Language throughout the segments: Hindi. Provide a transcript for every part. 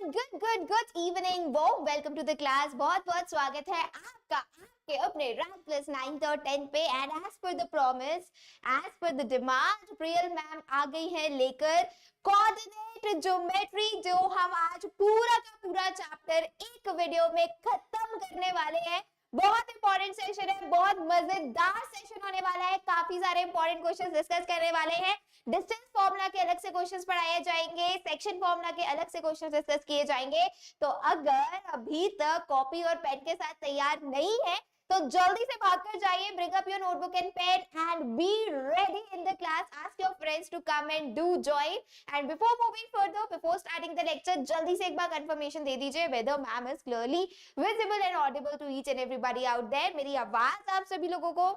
गुड इवनिंग वो वेलकम टू द क्लास। बहुत बहुत स्वागत है आपका आपके अपने रैंक प्लस 9th और 10th पे। And as per the promise, as per the demand, Priyal ma'am आ गई है लेकर कोऑर्डिनेट ज्योमेट्री, जो हम आज पूरा का पूरा चैप्टर एक वीडियो में खत्म करने वाले हैं। बहुत इंपॉर्टेंट सेशन है, बहुत मजेदार सेशन होने वाला है। काफी सारे इंपॉर्टेंट क्वेश्चंस डिस्कस करने वाले हैं। डिस्टेंस फॉर्मूला के अलग से क्वेश्चंस पढ़ाए जाएंगे, सेक्शन फॉर्मूला के अलग से क्वेश्चंस डिस्कस किए जाएंगे। तो अगर अभी तक कॉपी और पेन के साथ तैयार नहीं है तो जल्दी से भागकर जाइए, bring up your notebook and pen and be ready in the class. Ask your friends to come and do join. And before moving further, before starting the lecture, जल्दी से एक बार कंफर्मेशन दे दीजिए whether ma'am is clearly visible and audible to each and everybody out there. मेरी आवाज आप सभी लोगों को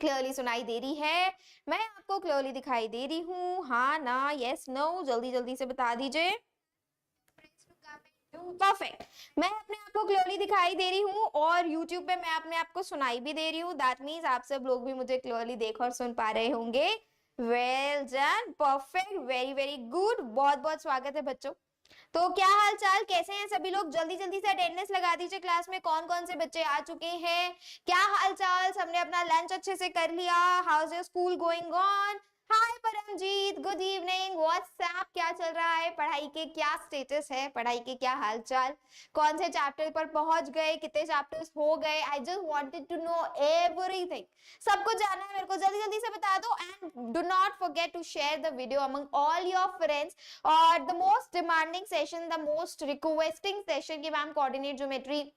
क्लियरली सुनाई दे रही है? मैं आपको क्लियरली दिखाई दे रही हूँ? हाँ ना, यस नो, जल्दी जल्दी से बता दीजिए। परफेक्ट, मैं अपने आप को क्लियरली दिखाई दे रही हूँ और YouTube पे मैं अपने आप को सुनाई भी दे रही हूँ। दैट मीन्स आप सब लोग भी मुझे क्लियरली देख और सुन पा रहे होंगे। Well done, perfect, very very good. बहुत बहुत स्वागत है बच्चों। तो क्या हाल चाल, कैसे हैं सभी लोग? जल्दी जल्दी से अटेंडेंस लगा दीजिए। क्लास में कौन कौन से बच्चे आ चुके हैं? क्या हाल चाल? सबने अपना लंच अच्छे से कर लिया? How is your school going on? Hi Paramjit, good evening. What's up, क्या चल रहा है? पढ़ाई के क्या स्टेटस है? पढ़ाई के क्या हाल चाल? कौन से चैप्टर पर पहुंच गए? कितने चैप्टर्स हो गए? I just wanted to know everything. सब कुछ जानना है मेरे को, जल्दी जल्दी से बता दो। And do not forget to share the video among all your friends. और the most demanding session, the most requesting session कि मैम कोऑर्डिनेट ज्योमेट्री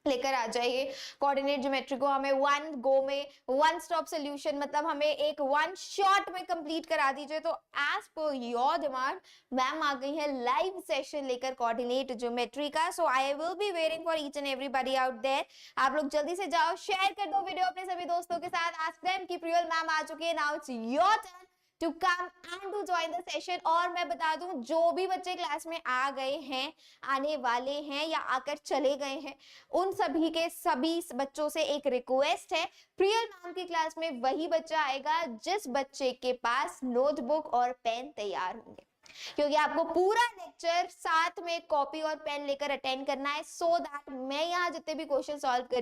लेकर आ जाइए। कोऑर्डिनेट ज्योमेट्री को हमें वन गो में, वन स्टॉप सोल्यूशन, मतलब हमें एक वन शॉट में कंप्लीट करा दीजिए। तो as per your demand ma'am आ गई है लाइव सेशन लेकर कोऑर्डिनेट ज्योमेट्री का। So I will be waiting for each and everybody out there. आप लोग जल्दी से जाओ, शेयर कर दो वीडियो अपने सभी दोस्तों के साथ। आस्क देम कि प्रियल मैम आ चुके हैं, now it's your turn to come and to join the session. और मैं बता दूं, जो भी बच्चे क्लास में आ गए हैं, आने वाले हैं या आकर चले गए हैं, उन सभी के सभी बच्चों से एक रिक्वेस्ट है। प्रियल मैम की क्लास में वही बच्चा आएगा जिस बच्चे के पास नोटबुक और पेन तैयार होंगे, क्योंकि आपको पूरा लेक्चर साथ में कॉपी और पेन लेकर अटेंड करना है। सो दैट मैं यहाँ जितने भी क्वेश्चन सॉल्व कर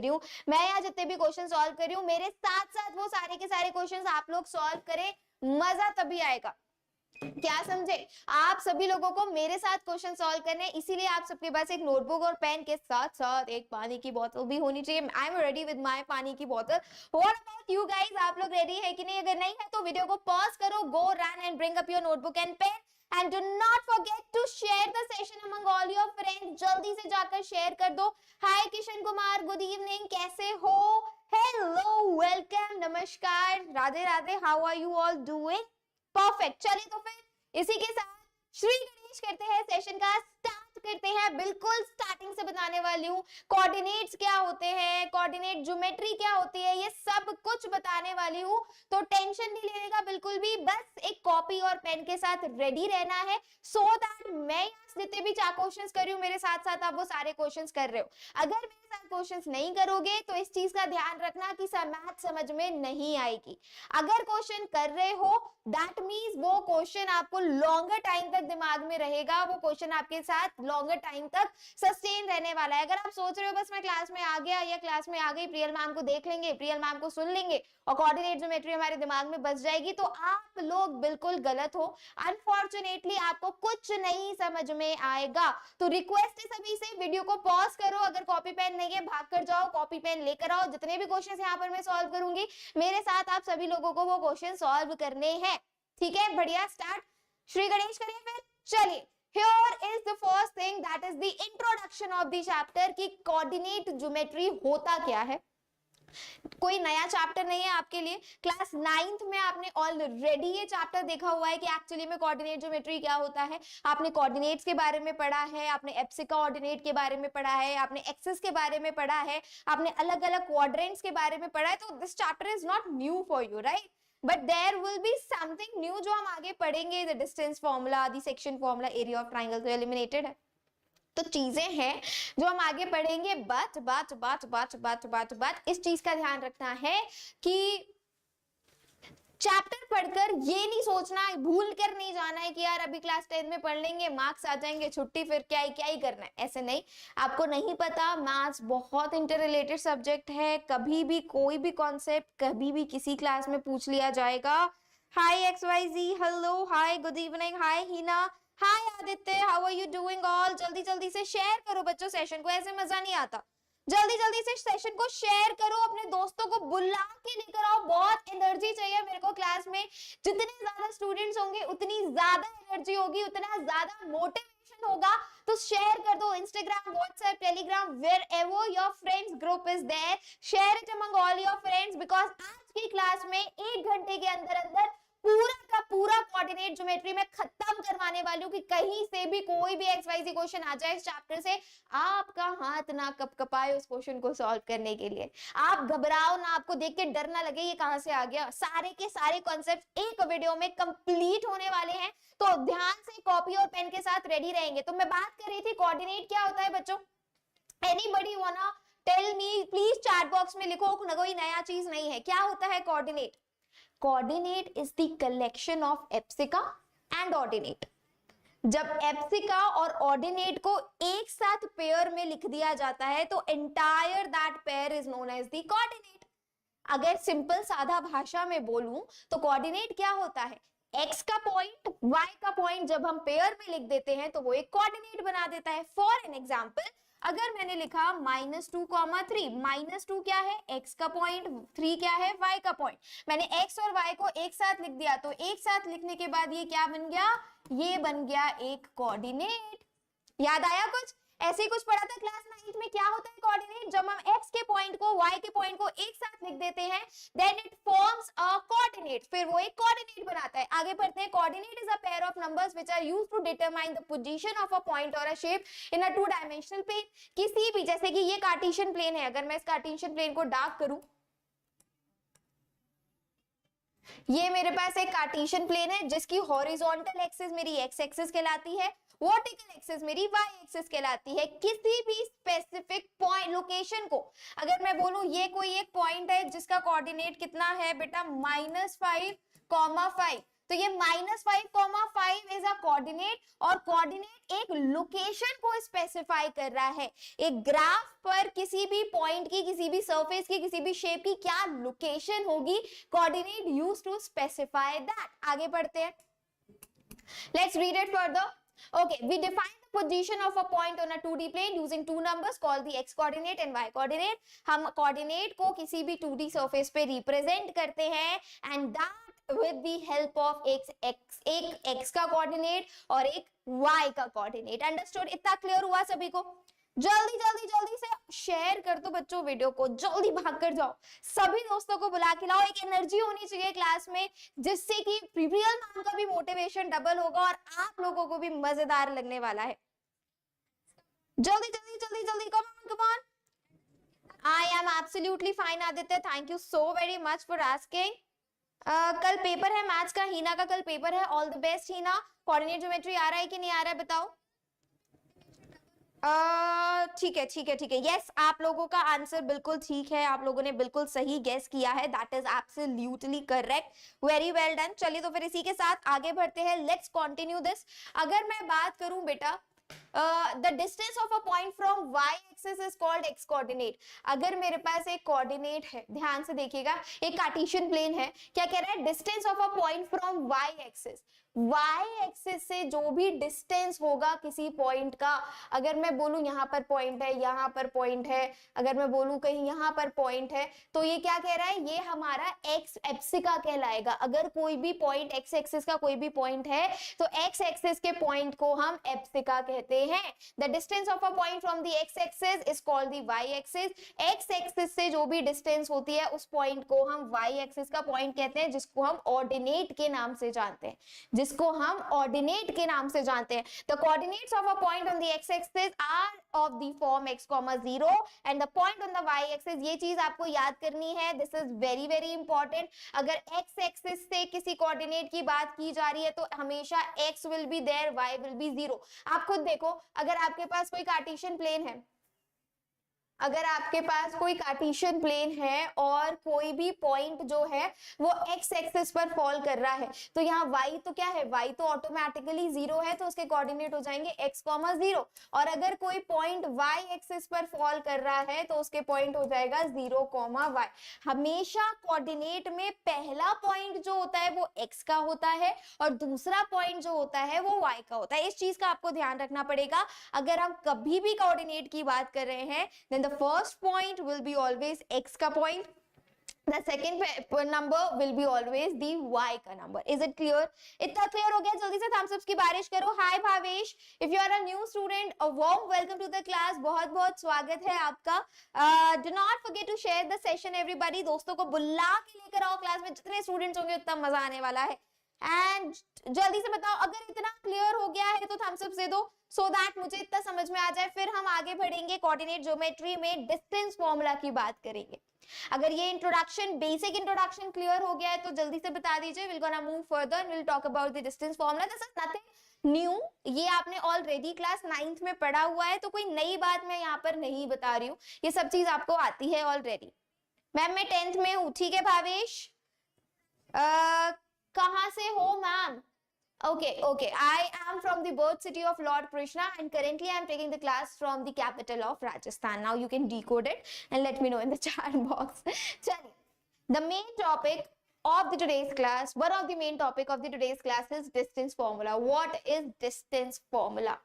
रही हूँ, मेरे साथ साथ वो सारे के सारे क्वेश्चन आप लोग सॉल्व करें। मजा तभी आएगा, क्या समझे? आप सभी लोगों को मेरे साथ क्वेश्चन सॉल्व करने, इसीलिए आप सबके पास एक नोटबुक और पेन के साथ साथ एक पानी की बोतल भी होनी चाहिए। I am ready with my पानी की बोतल। What about you guys? आप लोग रेडी है कि नहीं? अगर नहीं है तो वीडियो को पॉज करो, go run and bring up your notebook and pen and do not forget to share the session among all your friends. जल्दी से जाकर शेयर कर दो। Hi Kishan Kumar, good evening, कैसे हो? हेलो, वेलकम, नमस्कार, Radhe Radhe, how are you all doing? Perfect. चलिए तो फिर इसी के साथ श्री गणेश करते हैं, सेशन का स्टार्ट करते हैं। बिल्कुल स्टार्टिंग से बताने वाली हूँ, कोऑर्डिनेट्स क्या होते हैं, कोऑर्डिनेट ज्योमेट्री क्या होती है, ये सब कुछ बताने वाली हूँ। तो टेंशन नहीं लेने का बिल्कुल भी, बस एक कॉपी और पेन के साथ रेडी रहना है। सो दैट मैं यहाँ जितने भी 4 क्वेश्चंस कर रही हूँ, मेरे साथ साथ आप वो सारे क्वेश्चंस कर रहे हो। अगर मेरे साथ क्वेश्चंस नहीं करोगे तो इस चीज का ध्यान रखना कि मैथ समझ में नहीं आएगी। अगर क्वेश्चन कर रहे हो, दैट मीन्स वो क्वेश्चन आपको लॉन्गर टाइम तक दिमाग में रहेगा, वो क्वेश्चन आपके साथ लॉन्गर टाइम तक सस्टेन रहने वाला है। अगर आप सोच रहे हो बस मैं क्लास में आ गया या क्लास में आ गई, प्रियल मैम को देख लेंगे, प्रियल मैम को सुन लेंगे और कोऑर्डिनेट ज्योमेट्री हमारे दिमाग में बस जाएगी, तो आप लोग बिल्कुल गलत हो। अनफॉर्चुनेटली आपको कुछ नहीं समझ में आएगा। तो रिक्वेस्ट है सभी से, वीडियो को पॉज करो। अगर कॉपी पेन नहीं है, भाग कर जाओ, कॉपी पेन लेकर आओ। जितने भी क्वेश्चन यहाँ पर मैं सॉल्व करूंगी, मेरे साथ आप सभी लोगों को वो क्वेश्चन सॉल्व करने हैं। ठीक है, बढ़िया, स्टार्ट श्री गणेश करिए फिर। चलिए, here is the first thing, that is the introduction of the chapter कि कोऑर्डिनेट ज्योमेट्री होता क्या है। कोई नया चैप्टर नहीं है आपके लिए। क्लास 9th में आपने ऑलरेडी ये चैप्टर देखा हुआ है कि एक्चुअली में कोऑर्डिनेट ज्योमेट्री क्या होता है। आपने कोऑर्डिनेट्स के बारे में पढ़ा है, आपने एप्सिक कोऑर्डिनेट के बारे में पढ़ा है, आपने एक्सिस के बारे में पढ़ा है, आपने अलग अलग क्वाड्रेंट्स के बारे में पढ़ा है। तो this chapter is not new for you, right? But there will be something new जो हम आगे पढ़ेंगे। The distance formula, the section formula, area of triangle तो एलिमिनेटेड है। तो चीजें हैं जो हम आगे पढ़ेंगे। बट इस चीज का ध्यान रखना है कि चैप्टर पढ़कर ये नहीं सोचना, भूल कर नहीं जाना है कि यार अभी क्लास 10 में पढ़ लेंगे, मार्क्स आ जाएंगे, छुट्टी, फिर क्या ही करना है, ऐसे नहीं। आपको नहीं पता, मैथ्स बहुत इंटर रिलेटेड सब्जेक्ट है, कभी भी कोई भी कॉन्सेप्ट कभी भी किसी क्लास में पूछ लिया जाएगा। Hi XYZ, hello, hi, good evening, hi Hina, hi Aditya, how are you doing all. जल्दी जल्दी से शेयर करो बच्चों सेशन को, ऐसे मजा नहीं आता। जल्दी जल्दी से सेशन को शेयर करो, अपने दोस्तों को बुला के लेकर आओ, बहुत एनर्जी चाहिए मेरे को क्लास में। जितने ज्यादा स्टूडेंट्स होंगे उतनी ज्यादा एनर्जी होगी, उतना ज्यादा मोटिवेशन होगा। तो शेयर कर दो, Instagram, WhatsApp, Telegram, wherever your friends group is there, share it among all your friends, because आज की क्लास में 1 घंटे के अंदर अंदर पूरा का पूरा कोऑर्डिनेट ज्योमेट्री में खत्म करवाने वाली हूँ कि कहीं से भी कोई भी XYZ क्वेश्चन आ जाए इस चैप्टर से, आपका हाथ ना कपकपाए उस क्वेश्चन को सॉल्व करने के लिए। आप घबराओ ना, आपको देख के डर ना लगे ये कहां से आ गया। सारे के सारे कॉन्सेप्ट एक वीडियो में कंप्लीट होने वाले हैं, तो ध्यान से कॉपी और पेन के साथ रेडी रहेंगे। तो मैं बात कर रही थी कोऑर्डिनेट क्या होता है बच्चों। Anybody wanna tell me please, chat box में लिखो, कोई नया चीज नहीं है। क्या होता है coordinate? Coordinate is the collection of abscissa and ordinate. जब एप्सिका और ऑर्डिनेट को एक साथ पेयर में लिख दिया जाता है तो entire that pair is known as the coordinate. अगर सिंपल सादा भाषा में बोलूं तो कोऑर्डिनेट क्या होता है? x का पॉइंट, y का पॉइंट जब हम पेयर में लिख देते हैं तो वो एक कोऑर्डिनेट बना देता है। फॉर एन एग्जांपल, अगर मैंने लिखा -2,3, -2 क्या है? x का पॉइंट, 3 क्या है? y का पॉइंट। मैंने x और y को एक साथ लिख दिया, तो एक साथ लिखने के बाद ये क्या बन गया? ये बन गया एक कोऑर्डिनेट। याद आया कुछ? ऐसे ही कुछ पढ़ा था क्लास 9th में। क्या होता है कोऑर्डिनेट? जब हम x के पॉइंट को y के पॉइंट को एक साथ लिख देते हैं, then it forms a coordinate, फिर वो एक कोऑर्डिनेट बनाता है। आगे बढ़ते हैं। Coordinate is a pair of numbers which are used to determine the position of a point और a shape in a 2 dimensional plane. किसी भी, जैसे कि ये कार्टेशियन प्लेन है, अगर मैं इस कार्टेशियन प्लेन को डार्क करूं, ये मेरे पास एक कार्टेशियन प्लेन है जिसकी हॉरिजॉन्टल एक्सिस मेरी एक्स एक्सिस कहलाती है, वर्टिकल एक्सिस मेरी वाई एक्सिस कहलाती है। किसी भी स्पेसिफिक पॉइंट लोकेशन को अगर मैं बोलूं ये कोई एक पॉइंट है जिसका कोऑर्डिनेट कितना है बेटा? -5,5, तो ये -5,5 इज अ कोऑर्डिनेट, और कोऑर्डिनेट एक लोकेशन को स्पेसिफाई कर रहा है। एक ग्राफ पर किसी भी पॉइंट की, किसी भी सरफेस की, किसी भी शेप की क्या लोकेशन होगी, coordinate used to specify that. आगे बढ़ते हैं, let's read it further. Okay, we define the position of a point on a 2D plane using two numbers called the x coordinate and y coordinate. हम coordinate को किसी भी 2D surface पे represent करते हैं, and that with the help of एक x का coordinate और एक y का coordinate. Understood? इतना clear हुआ सभी को? जल्दी जल्दी जल्दी से शेयर कर दो बच्चों वीडियो को, जल्दी भाग कर जाओ, सभी दोस्तों को बुला के लाओ। एक एनर्जी होनी चाहिए क्लास में जिससे कि प्रियल मैम का भी मोटिवेशन डबल होगा और आप लोगों को भी मजेदार लगने वाला है। जल्दी जल्दी जल्दी जल्दी, come on come on. I am absolutely fine Aditya, thank you so very much for asking. कल पेपर है मैथ्स का, हीना का कल पेपर है, all the best Heena. Coordinate geometry आ रहा है कि नहीं आ रहा है बताओ? ठीक है ठीक है ठीक है, यस, आप लोगों का आंसर बिल्कुल ठीक है, आप लोगों ने बिल्कुल सही गेस किया है, that is absolutely correct, very well done. चलिए तो फिर इसी के साथ आगे बढ़ते हैं, लेट्स कंटिन्यू दिस। अगर मैं बात करूं बेटा, the distance of a point from y axis is called x coordinate। अगर मेरे पास एक कोऑर्डिनेट है, ध्यान से देखिएगा, एक कार्टेशियन प्लेन है, क्या कह रहा है? Distance of a point from y axis, y axis से जो भी डिस्टेंस होगा किसी पॉइंट का, अगर मैं बोलूं यहाँ पर पॉइंट है, यहाँ पर पॉइंट है, अगर मैं बोलूं कहीं यहाँ पर पॉइंट है, तो ये क्या कह रहा है? ये हमारा x एप्सिका कहलाएगा। अगर कोई भी पॉइंट x एक्सिस का कोई भी पॉइंट है तो x एक्सिस के पॉइंट को हम एप्सिका कहते हैं। The distance of a point from the x axis is called the y axis. x axis से जो भी डिस्टेंस होती है उस पॉइंट को हम y एक्सिस का पॉइंट कहते हैं, जिसको हम ऑर्डिनेट के नाम से जानते हैं, जिसको हम ऑर्डिनेट के नाम से जानते हैं। The coordinates of a point on the x axis are of the form x, 0 and the point on the y axis, ये चीज आपको याद करनी है, this is very very important. अगर x एक्सिस से किसी कोऑर्डिनेट की बात की जा रही है तो हमेशा x will be there, y will be 0। आप खुद देखो, अगर आपके पास कोई कार्टेशियन प्लेन है, अगर आपके पास कोई कार्टेशियन प्लेन है और कोई भी पॉइंट जो है वो एक्स एक्सिस पर फॉल कर रहा है, तो यहाँ y तो क्या है, y तो ऑटोमेटिकली 0 है, तो उसके कोऑर्डिनेट हो जाएंगे x, 0। और अगर कोई पॉइंट y एक्सिस पर फॉल कर रहा है तो उसके पॉइंट हो जाएगा 0, y। हमेशा कोऑर्डिनेट में पहला पॉइंट जो होता है वो x का होता है और दूसरा पॉइंट जो होता है वो y का होता है। इस चीज का आपको ध्यान रखना पड़ेगा। अगर हम कभी भी कोऑर्डिनेट की बात कर रहे हैं, then the first point will be always x का point, the second number will be always the y का number. Is it clear? इतना क्लियर हो गया? जल्दी से thumbs ups की बारिश करो। हाय Bhavesh, if you are a new student, a warm welcome to the class. बहुत बहुत स्वागत है आपका। Do not forget to share the session everybody. दोस्तों को बुला के लेकर आओ क्लास में, जितने स्टूडेंट्स होंगे उतना मजा आने वाला है। एंड जल्दी से बताओ, अगर इतना क्लियर हो गया है तो थम्स अप दे दो, सो दैट मुझे इतना समझ में आ जाए। फिर हम आगे बढ़ेंगे, कोऑर्डिनेट ज्योमेट्री में डिस्टेंस फॉर्मूला की बात करेंगे। अगर ये इंट्रोडक्शन, बेसिक इंट्रोडक्शन क्लियर हो गया है तो जल्दी से बता दीजिए। Will gonna move further and will talk about the distance formula. This is nothing new, ये आपने ऑलरेडी क्लास 9th में पढ़ा हुआ है, तो कोई नई बात मैं यहाँ पर नहीं बता रही हूँ, ये सब चीज आपको आती है ऑलरेडी। मैम मैं 10th में हूँ, ठीक है भावेश? कहाँ से हो ma'am? Okay. I am from the birth city of Lord Krishna and currently I am taking the class from the capital of Rajasthan. Now you can decode it and let me know in the chat box. चलिए, the main topic of the today's class, one of the main topic of the today's class is distance formula. What is distance formula?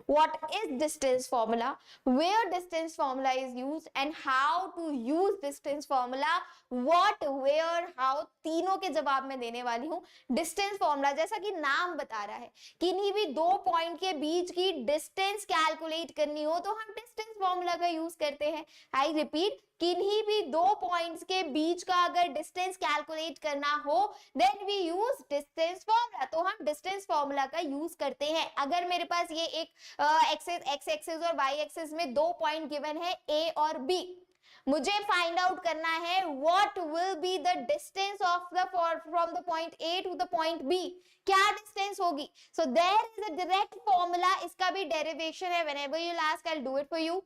What is distance formula, where distance formula is used and how to use distance formula, what, where, how, तीनों के जवाब मैं देने वाली हूँ। डिस्टेंस फॉर्मूला जैसा कि नाम बता रहा है, किन्हीं भी दो पॉइंट के बीच की डिस्टेंस कैलकुलेट करनी हो तो हम डिस्टेंस फॉर्मूला का यूज करते हैं। आई रिपीट, किन्हीं भी दो पॉइंट्स के बीच का अगर डिस्टेंस कैलकुलेट करना हो then we use distance formula, तो हम डिस्टेंस फॉर्मूला का यूज करते हैं। अगर मेरे पास ये एक एक्स एक्सिस और वाई एक्सिस में दो पॉइंट गिवन है ए और बी, मुझे फाइंड आउट करना है what will be the distance of the from the point A to the point B, क्या डिस्टेंस होगी। So there is a direct formula, इसका भी डेरिवेशन है। Whenever you ask I will do it for you.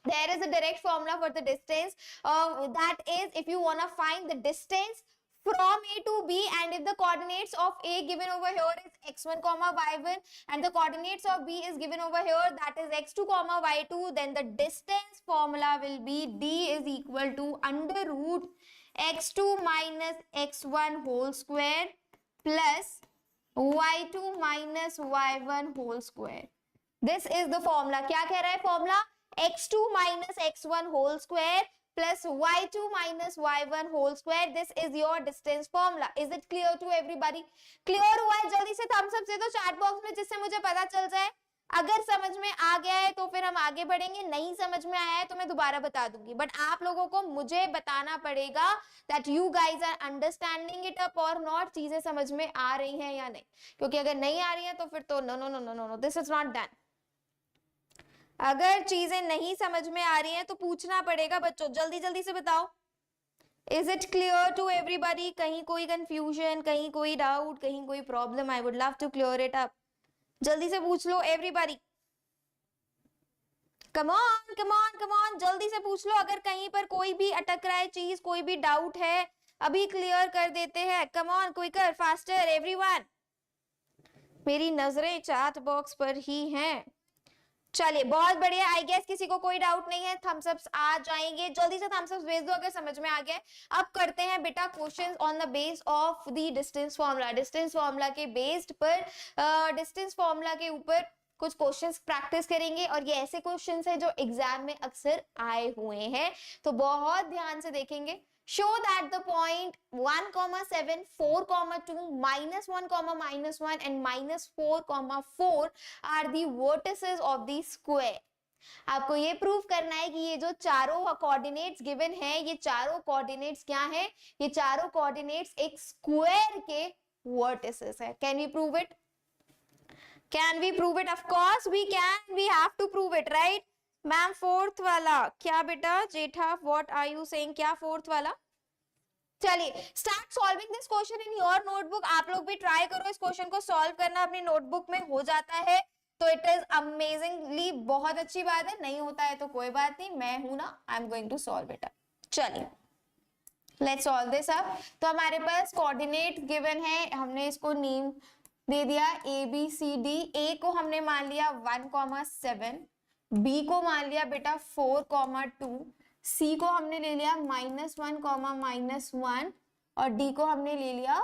There is a direct formula for the distance. That is, if you want to find the distance from A to B and if the coordinates of A given over here is x1 comma y1 and the coordinates of B is given over here, that is x2 comma y2, then the distance formula will be D is equal to under root x2 minus x1 whole square plus y2 minus y1 whole square. This is the formula. क्या कह रहा है formula? x2 minus x1 whole square plus y2 minus y1 whole square. This is your distance formula. Is it clear to everybody? Clear हुआ है? जल्दी से thumbs up दे दो चैट बॉक्स में, जिससे मुझे पता चल जाए। अगर समझ में आ गया है तो फिर हम आगे बढ़ेंगे, नहीं समझ में आया है तो मैं दोबारा बता दूंगी, बट आप लोगों को मुझे बताना पड़ेगा that you guys are understanding it up or not, चीजें समझ में आ रही हैं या नहीं, क्योंकि अगर नहीं आ रही है तो फिर तो no, this is not done. अगर चीजें नहीं समझ में आ रही हैं तो पूछना पड़ेगा बच्चों, जल्दी जल्दी से बताओ। Is it clear to everybody? कहीं कोई कंफ्यूजन, कहीं कोई डाउट, कहीं कोई problem? I would love to clear it up. जल्दी से पूछ लो एवरीबॉडी, कम ऑन, जल्दी से पूछ लो। अगर कहीं पर कोई भी अटक रहा है चीज, कोई भी डाउट है, अभी क्लियर कर देते हैं। Come on, quicker, faster everyone. मेरी नजरें चैट बॉक्स पर ही हैं। चलिए बहुत बढ़िया। आई गेस किसी को कोई डाउट नहीं है, थम्स अप्स आ जाएंगे। जल्दी से थम्स अप्स भेज दो अगर समझ में आ गया। अब करते हैं बेटा questions on the base of the distance formula. Distance formula के बेस्ड पर डिस्टेंस फॉर्मूला के ऊपर कुछ क्वेश्चंस प्रैक्टिस करेंगे और ये ऐसे क्वेश्चंस हैं जो एग्जाम में अक्सर आए हुए हैं, तो बहुत ध्यान से देखेंगे। Show that the point 1,7, 4,2, -1, and -4,4 are the vertices of the square. आपको ये प्रूव करना है कि ये जो चारों कोऑर्डिनेट्स गिवन हैं, ये चारों कोऑर्डिनेट्स क्या हैं? ये चारों कोऑर्डिनेट्स एक स्क्वायर के वर्टिसेस है। Can we prove it? Can we prove it? Of course we can, we have to prove it, right? Ma'am fourth वाला क्या बेटा? Jetha what are you saying? क्या फोर्थ वाला? चलिए start solving this question in your notebook. आप लोग भी ट्राई करो इस क्वेश्चन को सॉल्व करना, अपनी नोटबुक में हो जाता है तो इट इज अमेजिंगली, बहुत अच्छी बात है। नहीं होता है तो कोई बात नहीं, मैं हूं ना, I am going to solve it. चलिए लेट्स सॉल्व दिस अप। तो हमारे पास कोऑर्डिनेट गिवन है, हमने इसको नेम दे दिया ए बी सी डी। ए को हमने मान लिया 1,7, बी को मान लिया बेटा 4,2, सी को हमने ले लिया -1, -1 और डी को हमने ले लिया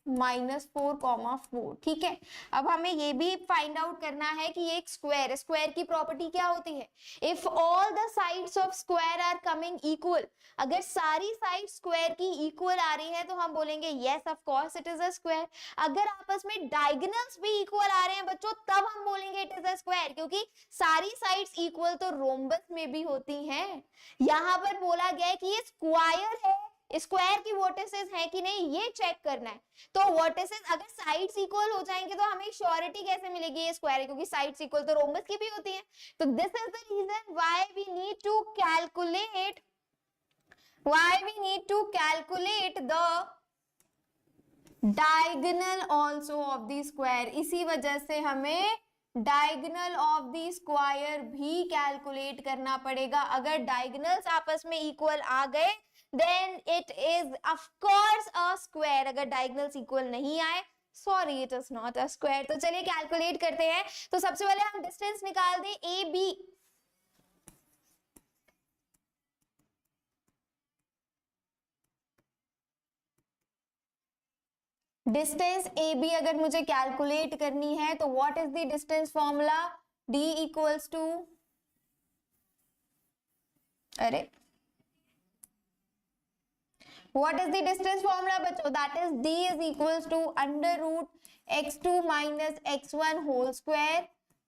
-4,4। ठीक है, अब हमें ये भी फाइंड आउट करना है कि ये एक स्क्वायर है, स्क्वायर की प्रॉपर्टी क्या होती है, if all the sides of square are coming equal, अगर सारी साइड स्क्वायर की इक्वल आ रही है तो हम बोलेंगे yes of course it is a square. अगर आपस में डायगोनल्स भी इक्वल आ रहे हैं बच्चों तब हम बोलेंगे इट इज अ स्क्वायर, क्योंकि सारी साइड्स इक्वल तो रोम्बस में भी होती हैं। यहां पर बोला गया है कि ये स्क्वायर है, स्क्वायर की वर्टिसेस है कि नहीं ये चेक करना है। तो वर्टिसेस अगर साइड्स इक्वल हो जाएंगे तो हमें श्योरिटी कैसे मिलेगी ये स्क्वायर है, क्योंकि साइड्स इक्वल तो रोम्बस की भी होती है। तो this is the reason why we need to calculate the diagonal also of the square। इसी वजह से हमें डायगोनल ऑफ द स्क्वायर भी कैलकुलेट करना पड़ेगा। अगर डायगोनल्स आपस में इक्वल आ गए then it is of course a square। अगर डायगोनल्स इक्वल नहीं आए, sorry it is not a square. तो चलिए कैलकुलेट करते हैं। तो सबसे पहले हम डिस्टेंस निकाल दें A B. Distance A B अगर मुझे कैलकुलेट करनी है तो what is the distance formula, d equals to, अरे what is the distance formula बच्चों, that is d is equals to under root x2 minus x1 whole square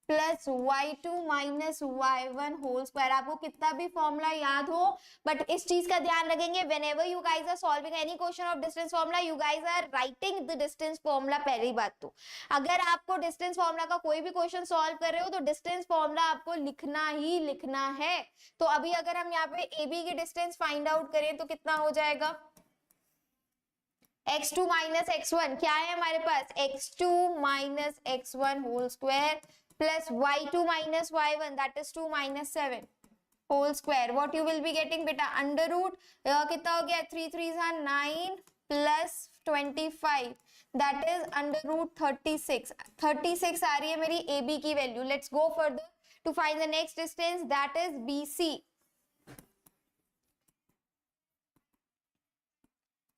plus y2 minus y1 whole square. आपको कितना भी फॉर्मूला याद हो, बट इस चीज का ध्यान रखेंगे whenever you guys are solving any question of distance formula you guys are writing the distance formula। पहली बात तो अगर आपको डिस्टेंस फॉर्मूला का कोई भी क्वेश्चन सॉल्व कर रहे हो तो डिस्टेंस फॉर्मूला आपको लिखना ही लिखना है। तो अभी अगर हम यहाँ पे ए बी की डिस्टेंस फाइंड आउट करें तो कितना हो जाएगा, x2 माइनस x1 क्या है हमारे पास, x2 minus x1 whole square plus y2 minus y1 that is 2 minus 7 whole square. What you will be getting बेटा, अंडर रूट कितना हो गया, 3 3 9 प्लस 25 दैट इज अंडर रूट 36। 36 आ रही है मेरी ए बी की value. Let's go further to find the next distance that is B C.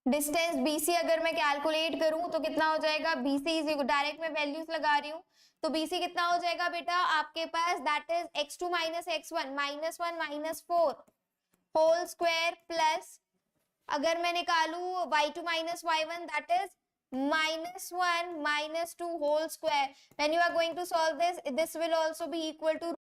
Distance BC अगर मैं कैलकुलेट करूं तो कितना हो जाएगा, BC डायरेक्ट में वैल्यूज लगा रही हूं तो BC कितना हो जाएगा बेटा आपके पास, that is x2 minus x1 -1 minus 4 whole square plus अगर मैं निकालू y2 minus y1 that is -1 minus 2 whole square. When you are going to solve this will also be equal to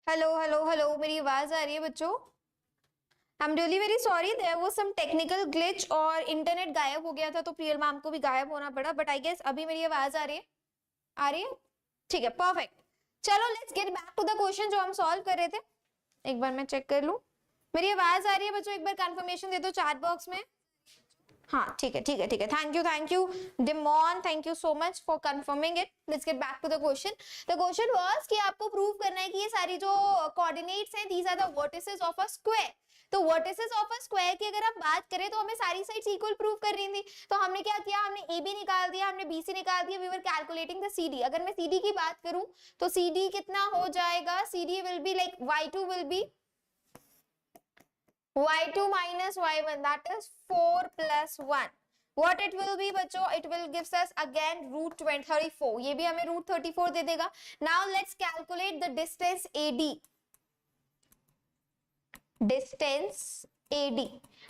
hello hello hello, मेरी आवाज आ रही है बच्चों? I am really very sorry, there was some technical glitch और इंटरनेट गायब हो गया था, तो प्रियल मैम को भी गायब होना पड़ा, बट आई गेस अभी मेरी आवाज आ रही है? आ रही है? ठीक है, परफेक्ट। चलो let's get back to the question जो हम सॉल्व कर रहे थे। एक बार मैं चेक कर लूं, मेरी आवाज आ रही है बच्चों? एक बार कंफर्मेशन दे दो चैट बॉक्स में। हाँ ठीक है ठीक है ठीक है, thank you Dimon, thank you so much for confirming it. Let's get back to the question. The question was कि आपको प्रूव करना है कि ये सारी जो कोऑर्डिनेट्स हैं these are the vertices of a square. तो वर्टिसेस ऑफ अ स्क्वायर की अगर हम बात करें तो हमें सारी साइड्स इक्वल प्रूव करनी थी। तो हमने क्या किया, हमने ए बी निकाल दिया, हमने बी सी निकाल दिया, we were calculating the C D. अगर मैं सी डी की बात करूं तो सी डी कितना हो जाएगा, C D will be like y2 will be y2 minus y1, that is 4 plus 1. What it will be बच्चों, it will gives us again root 34, ये भी हमें root 34 दे देगा। Now let's calculate the distance AD। distance AD,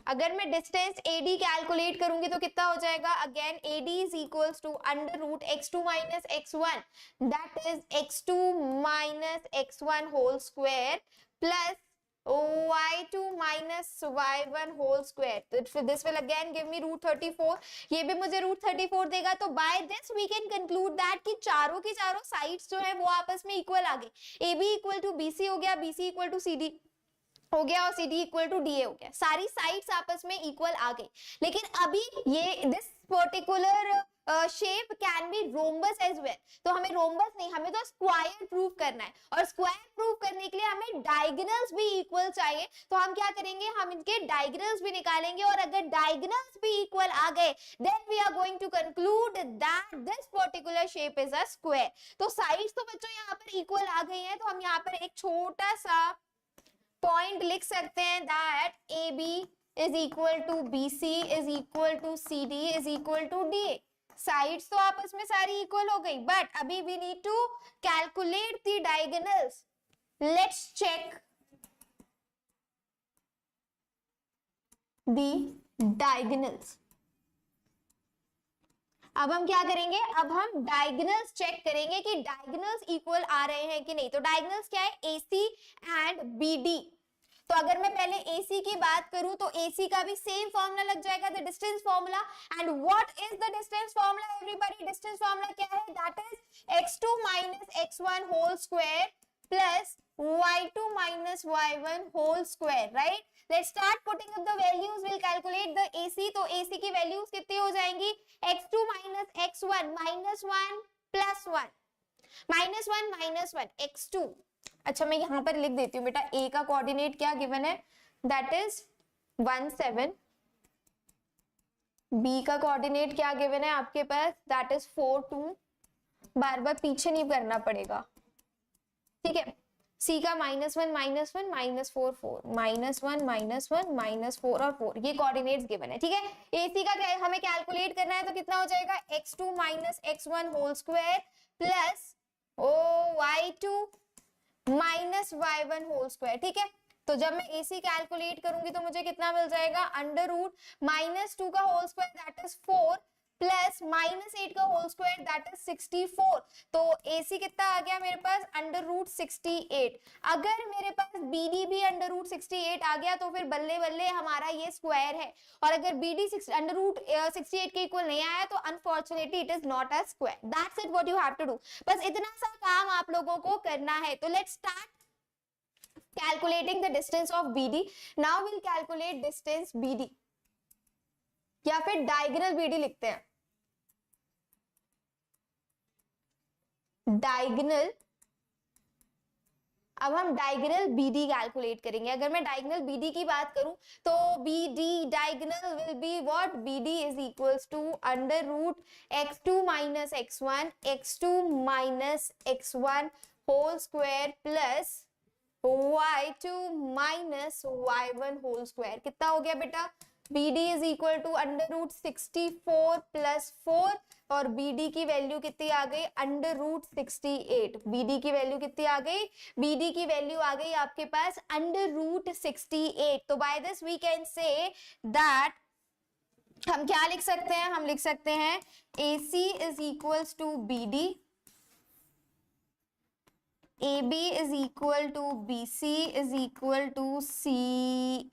अगर मैं distance AD कैलकुलेट करूंगी तो कितना हो जाएगा, again AD is equals to under root x2 minus x1, that is x2 minus x1 whole square plus y2 minus y1 whole square. This will again give me root 34, ये भी मुझे root 34 देगा। तो by this we can conclude that कि चारों की चारों sides जो है वो आपस में equal आ गई। AB equal to BC हो गया, BC equal to CD हो गया और CD इक्वल टू DA हो गया, सारी साइड्स आपस में इक्वल आ गई। लेकिन अभी ये this particular shape can be rhombus as well, तो हमें रोम्बस नहीं, हमें तो स्क्वायर प्रूव करना है, और स्क्वायर प्रूव करने के लिए हमें डायगोनल्स भी इक्वल चाहिए। तो हम क्या करेंगे, हम इनके डायगोनल्स भी निकालेंगे, और अगर डायगोनल्स भी इक्वल आ गए then we are going to conclude that this particular shape is a square. तो साइड्स तो बच्चों यहाँ पर इक्वल आ गई हैं, तो हम यहाँ पर एक छोटा सा पॉइंट लिख सकते हैं that AB is equal to BC is equal to CD is equal to DA। Sides तो आपस में सारी इक्वल हो गई, बट अभी we need to calculate the diagonals। Let's check the diagonals। अब हम क्या करेंगे, अब हम डायगोनल्स चेक करेंगे कि डायगोनल्स इक्वल आ रहे हैं कि नहीं। तो डायगोनल्स क्या है, AC एंड BD। तो अगर मैं पहले AC की बात करूं तो AC का भी सेम फॉर्मूला लग जाएगा, the distance formula. And what is the distance formula everybody, distance formula क्या है, that is x2 minus x1 whole square plus y2 minus y1 whole square, right? Let's start putting up the values, we'll calculate the AC। तो AC की वैल्यूज कितनी हो जाएंगी, x2 minus x1 minus 1 plus 1 minus 1 minus 1 x2। अच्छा मैं यहाँ पर लिख देती हूँ बेटा, A का कोऑर्डिनेट क्या गिवन है, दैट इज 1 7, B का कोऑर्डिनेट क्या गिवन है आपके पास, दैट इज 4 2, बार बार पीछे नहीं करना पड़ेगा, ठीक है। C का -1 -1 -4 4 -1 -1 -4 और 4, ये कोऑर्डिनेट्स गिवन है, ठीक है। AC का क्या हमें कैलकुलेट करना है, तो कितना हो जाएगा, x2 minus x1 whole square plus y2 minus y1 whole square, ठीक है। तो जब मैं AC कैलकुलेट करूंगी तो मुझे कितना मिल जाएगा, अंडर रूट -2 का whole square that is 4 plus -8 का होल स्क्वायर दैट इज 64। तो AC कितना आ गया मेरे पास, अंडर रूट 68। अगर मेरे पास BD भी अंडर रूट 68 आ गया तो फिर बल्ले बल्ले हमारा ये स्क्वायर है, और अगर BD अंडर रूट 68 के इक्वल नहीं आया तो unfortunately it is not a square. That's it, what you have to do, बस इतना सा काम आप लोगों को करना है। तो let's start calculating the distance of BD। now we'll calculate distance BD, या फिर डायगोनल BD लिखते हैं, डायगोनल। अब हम डायगोनल BD कैलकुलेट करेंगे। अगर मैं डायगोनल BD की बात करूं तो BD diagonal will be what, BD is equals to under root x2 minus x1 x2 minus x1 whole square plus y2 minus y1 whole square. कितना हो गया बेटा, BD is equal to under root 64 plus 4, और BD की वैल्यू कितनी आ गई, अंडर रूट 68। BD की वैल्यू कितनी आ गई, BD की वैल्यू आ गई आपके पास अंडर रूट 68। तो by this we can say that हम क्या लिख सकते हैं, हम लिख सकते हैं AC is equals to BD A B is equal to B C is equal to C,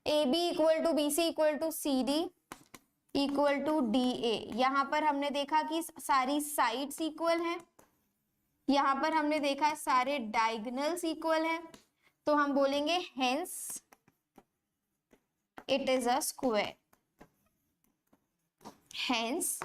A B equal to B C equal to C D equal to D A. यहां पर हमने देखा कि सारी साइड्स इक्वल हैं, यहां पर हमने देखा सारे डायगोनल्स इक्वल हैं, तो हम बोलेंगे hence it is a square, hence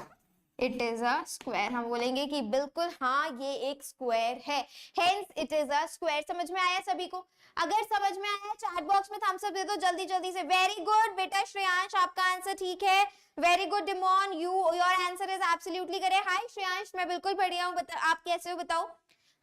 it is a square. हम बोलेंगे कि बिल्कुल हाँ ये एक स्क्वायर है, hence it is a square. समझ में आया सभी को? अगर समझ में आया चैट बॉक्स में थम्स अप दे दो जल्दी जल्दी से। वेरी गुड बेटा श्रेयांश, आपका आंसर ठीक है। Very good Damon, you your answer is absolutely correct. Hi Shreyansh, मैं बिल्कुल बढ़िया हूँ, आप कैसे हो बताओ?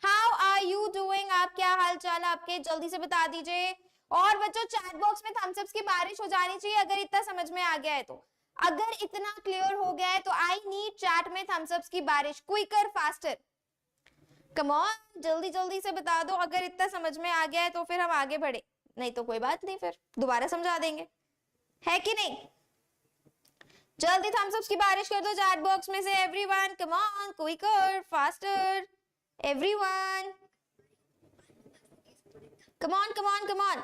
हाउ आर यू डूइंग, आप क्या हाल चाल आपके, जल्दी से बता दीजिए। और बच्चों चैट बॉक्स में थम्स अप्स की बारिश हो जानी चाहिए अगर इतना समझ में आ गया है तो। अगर इतना क्लियर हो गया है तो आई नीड चैट में थम्स अप्स की बारिश, क्विकर फास्टर, कम ऑन जल्दी जल्दी से बता दो। अगर इतना समझ में आ गया है तो फिर हम आगे बढ़े, नहीं तो कोई बात नहीं, फिर दोबारा समझा देंगे, है कि नहीं? जल्दी थम्स अप्स की बारिश कर दो चैट बॉक्स में से everyone, come on quicker faster everyone, come on come on come on.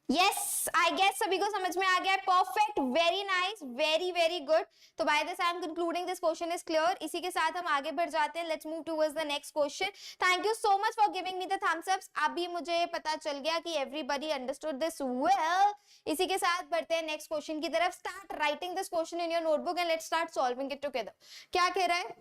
Yes I guess सभी को समझ में आ गया है। Perfect, very nice, very very good. तो by this I am concluding this question is clear. इसी के साथ हम आगे बढ़ जाते हैं। Let's move towards the next question. Thank you so much for giving me the thumbs ups. अभी मुझे पता चल गया कि एवरीबॉडी अंडरस्टूड दिस वेल। इसी के साथ बढ़ते हैं नेक्स्ट क्वेश्चन की तरफ। Start writing this question in your notebook and let's start solving it together. क्या कह रहा है?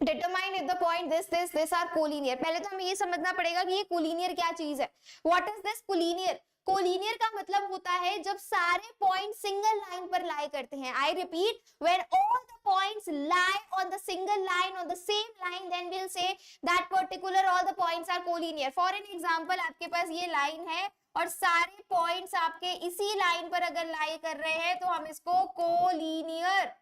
Determine if the point this are collinear। पहले तो हमें ये समझना पड़ेगा कि ये कोलिनियर क्या चीज है। What is this collinear? Collinear का मतलब होता है जब सारे पॉइंट सिंगल लाइन पर लाई करते हैं। I repeat, when all the points lie on the single line on the same line, then we'll say that particular all the points are collinear। For an example, आपके पास ये लाइन है और सारे पॉइंट्स आपके इसी लाइन पर अगर लाई कर रहे हैं तो हम इसको कोलिनियर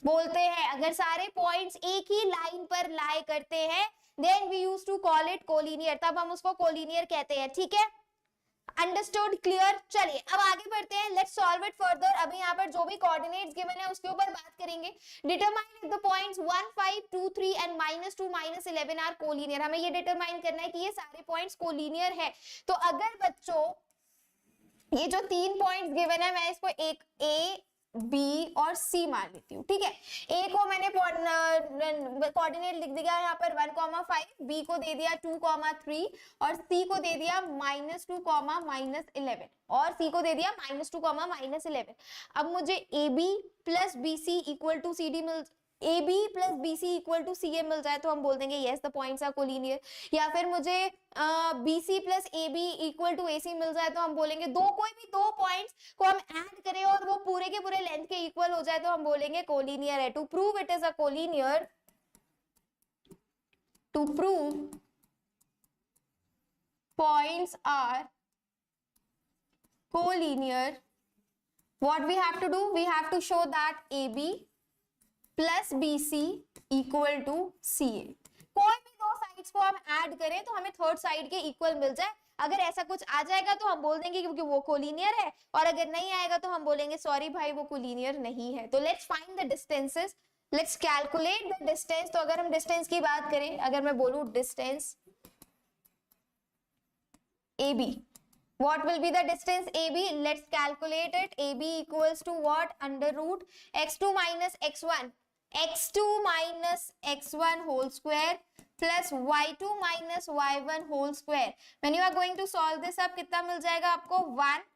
बोलते हैं। अगर सारे पॉइंट्स एक ही लाइन पर लाई करते हैं then we use to call it collinear, तब हम उसको कोलिनियर कहते हैं। ठीक है, अंडरस्टूड, क्लियर? चलिए अब आगे बढ़ते हैं, लेट्स सॉल्व इट फर्दर। अभी यहाँ पर जो भी कोऑर्डिनेट्स गिवन है उसके ऊपर बात करेंगे। Determine if the points 1 5 2 3 and -2 -11 are collinear. हमें ये डिटरमाइन करना है कि ये सारे पॉइंट्स कोलिनियर है। तो अगर बच्चों ये जो 3 पॉइंट्स गिवन है मैं इसको एक ए बी और सी मान लेती हूँ। ठीक है, ए को मैंने कोऑर्डिनेट लिख दिया यहाँ पर 1,5, बी को दे दिया 2,3 और सी को दे दिया -2, -11 और सी को दे दिया -2, -11। अब मुझे A B plus B C equal to C D मिल, A B plus B C equal to C A मिल जाए तो हम बोल देंगे yes the points are collinear. या फिर मुझे B C plus A B equal to A C मिल जाए तो हम बोलेंगे कोई भी दो पॉइंट्स को हम ऐड करें और वो पूरे के पूरे लेंथ के इक्वल हो जाए तो हम बोलेंगे कोलिनियर है। To prove it is a collinear, to prove points are collinear, what we have to do, we have to show that AB plus BC equal to CA। कोई भी दो साइड्स को हम ऐड करें तो हमें थर्ड साइड के इक्वल मिल जाए। अगर ऐसा कुछ आ जाएगा तो हम बोल देंगे क्योंकि वो कोलिनियर है, और अगर नहीं आएगा तो हम बोलेंगे सॉरी भाई वो कोलिनियर नहीं है। तो let's find the distances, let's calculate the distance. तो अगर हम डिस्टेंस की बात करें, अगर मैं बोलूं distance AB, what will be the distance AB? Let's calculate it. AB equals to what? Under root x2 minus x1, x2 minus x1 whole square plus y2 minus y1 whole square। When you are going to solve this up कितना मिल जाएगा आपको? 1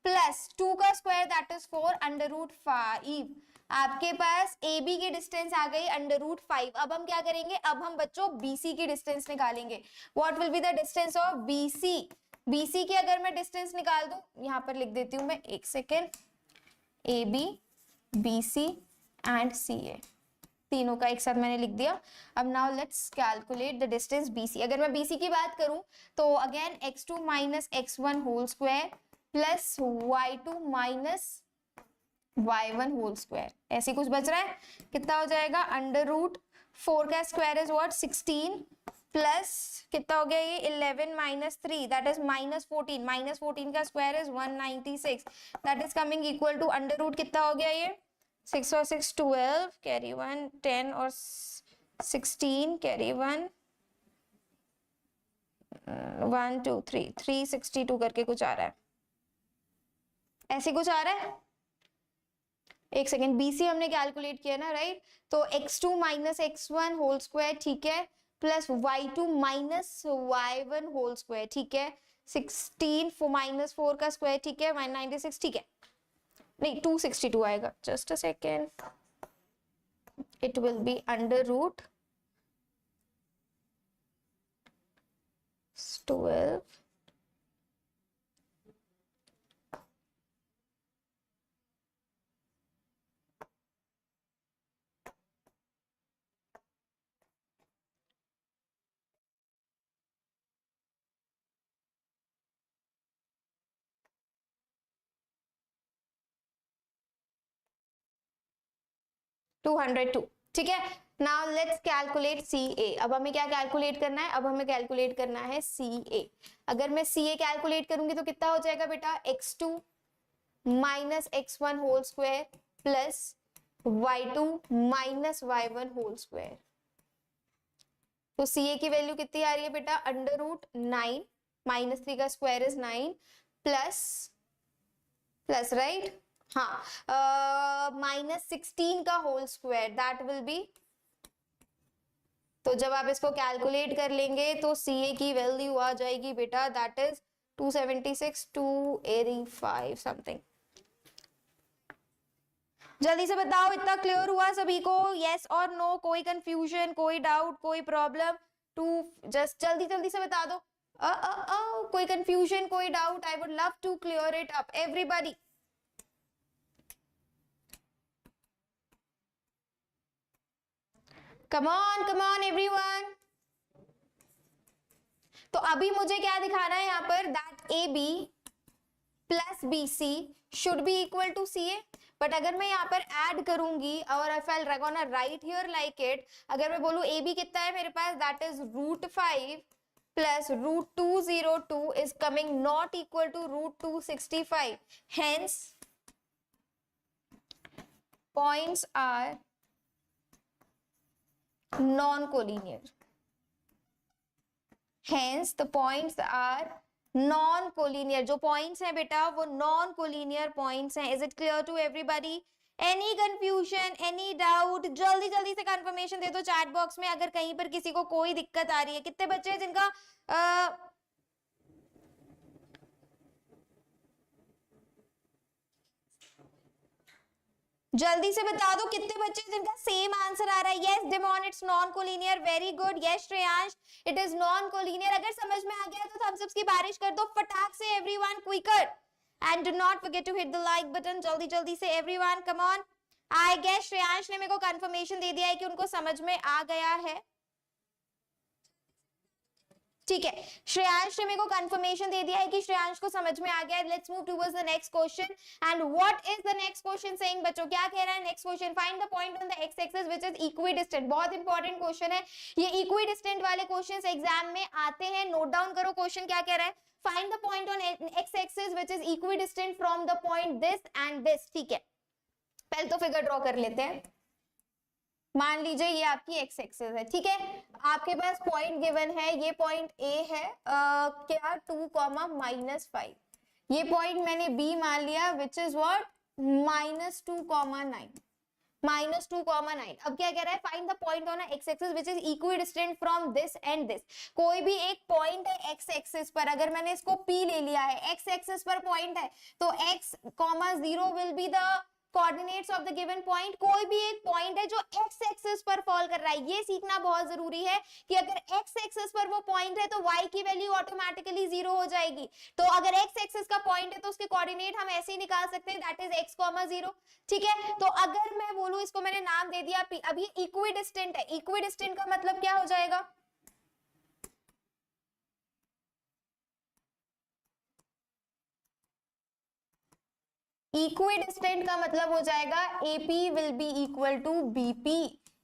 plus 2 का square that is 4 under root 5। आपके पास AB की डिस्टेंस आ गई अंडर रूट 5। अब हम क्या करेंगे? अब हम बच्चों BC की डिस्टेंस निकालेंगे। What will be the distance of BC? BC की अगर मैं डिस्टेंस निकाल दूं, यहां पर लिख देती हूं मैं, एक second, AB, BC and CA, तीनों का एक साथ मैंने लिख दिया। अब now let's calculate the distance BC। अगर मैं BC की बात करूं तो again x2 minus x1 whole square plus y2 minus y1 whole square, ऐसे कुछ बच रहा है। कितना हो जाएगा? अंडर रूट 4 का स्क्वायर इज व्हाट? 16 प्लस कितना हो गया ये? 11 माइनस 3 दैट इज -14, -14 का square is 196 that is coming equal to under root कितना हो गया ये? 6 और 6 12, कैरी 1, 10 और 16, कैरी 1, 1 2 3, 362 करके कुछ आ रहा है, ऐसे कुछ आ रहा है। एक सेकेंड, बीसी हमने कैलकुलेट किया ना, राइट? तो x2 minus x1 whole square, ठीक है, plus y2 minus y1 whole square, ठीक है, 16 माइनस 4 का स्क्वायर, ठीक है, 196, ठीक है, नहीं 262 आएगा, just a second, it will be under root 12 202, ठीक है। Now let's calculate CA। अब हमें क्या कैलकुलेट करना है? अब हमें कैलकुलेट करना है CA। अगर मैं CA कैलकुलेट करूंगी तो कितना हो जाएगा बेटा? x2 minus x1 whole square plus y2 minus y1 whole square. तो CA की वैल्यू कितनी आ रही है बेटा? अंडर रूट 9 माइनस 3 का स्क्वायर इज 9 प्लस राइट, हाँ, माइनस 16 का whole square, that will be, तो जब आप इसको कैलकुलेट कर लेंगे तो CA की वैल्यू आ जाएगी बेटा, दैट इज 276 285 समथिंग। जल्दी से बताओ, इतना क्लियर हुआ सभी को? यस और नो? कोई कंफ्यूजन, कोई डाउट, कोई प्रॉब्लम? टू जस्ट जल्दी जल्दी से बता दो। कोई कंफ्यूजन, कोई doubt? I would love to clear it up everybody. come on everyone। तो अभी मुझे क्या दिखाना है यहाँ पर? That AB plus BC should be equal to CA। But अगर मैं यहाँ पर ऐड करूंगी और if I gonna write here like it, अगर मैं बोलूं AB कितना है मेरे पास, that is √5 plus √202 is coming not equal to √265, hence points are non-collinear, hence the points are non-collinear। जो points हैं बेटा वो non-collinear points हैं। Is it clear to everybody? Any confusion, any doubt? जल्दी जल्दी से confirmation दे दो चैट बॉक्स में अगर कहीं पर किसी को कोई दिक्कत आ रही है। कितने बच्चे हैं जिनका जल्दी से बता दो कितने बच्चे जिनका सेम आंसर आ रहा है? Yes demon, it's non collinear, very good. Yes Shreyansh, it is non collinear. अगर समझ में आ गया तो थम्स अप की बारिश कर दो फटाक से everyone, quicker, and do not forget to hit the like button. जल्दी जल्दी से everyone, come on. I guess Shreyansh ने मेरे को कंफर्मेशन दे दिया है कि उनको समझ में आ गया है, ठीक है। श्रेयांश ने मेरे को कंफर्मेशन दे दिया है कि श्रेयांश को समझ में आ गया है। Let's move towards the next question. And what is the next question saying? बच्चों क्या कह रहा है next question? Find the point on the x axis which is equidistant. बहुत इंपॉर्टेंट क्वेश्चन है ये। इक्विडिस्टेंट वाले क्वेश्चंस एग्जाम में आते हैं, नोट डाउन करो। क्वेश्चन क्या कह रहा है? Find the point on x axis which is equidistant from the point this and this, ठीक है। पहले तो फिगर ड्रॉ कर लेते हैं। मान लीजिए ये आपकी एक्स एक्सिस है, ठीक है। आपके पास पॉइंट गिवन है, ये पॉइंट ए है, क्या 2,-5। ये पॉइंट मैंने बी मान लिया विच इज व्हाट -2,9, -2,9। अब क्या कह रहा है? Find the point on x axis which is equidistant from this and this. कोई भी एक पॉइंट है एक्स एक्सिस पर, अगर मैंने इसको पी ले लिया है, एक्स एक्सिस पर पॉइंट है, तो x,0 will be the coordinates of the given point. कोई भी एक पॉइंट है जो एक्स एक्सिस पर फॉल कर रहा है, ये सीखना बहुत जरूरी है कि अगर एक्स एक्सिस पर वो पॉइंट है तो y की वैल्यू ऑटोमेटिकली 0 हो जाएगी। तो अगर एक्स एक्सिस का पॉइंट है तो उसके कोऑर्डिनेट हम ऐसे ही निकाल सकते हैं, दैट इज x,0, ठीक है। तो अगर मैं बोलूं, इसको मैंने नाम दे दिया p, अब ये इक्विडिस्टेंट है। इक्विडिस्टेंट का मतलब क्या हो जाएगा? इक्विडिस्टेंट का मतलब हो जाएगा AP will be equal to BP।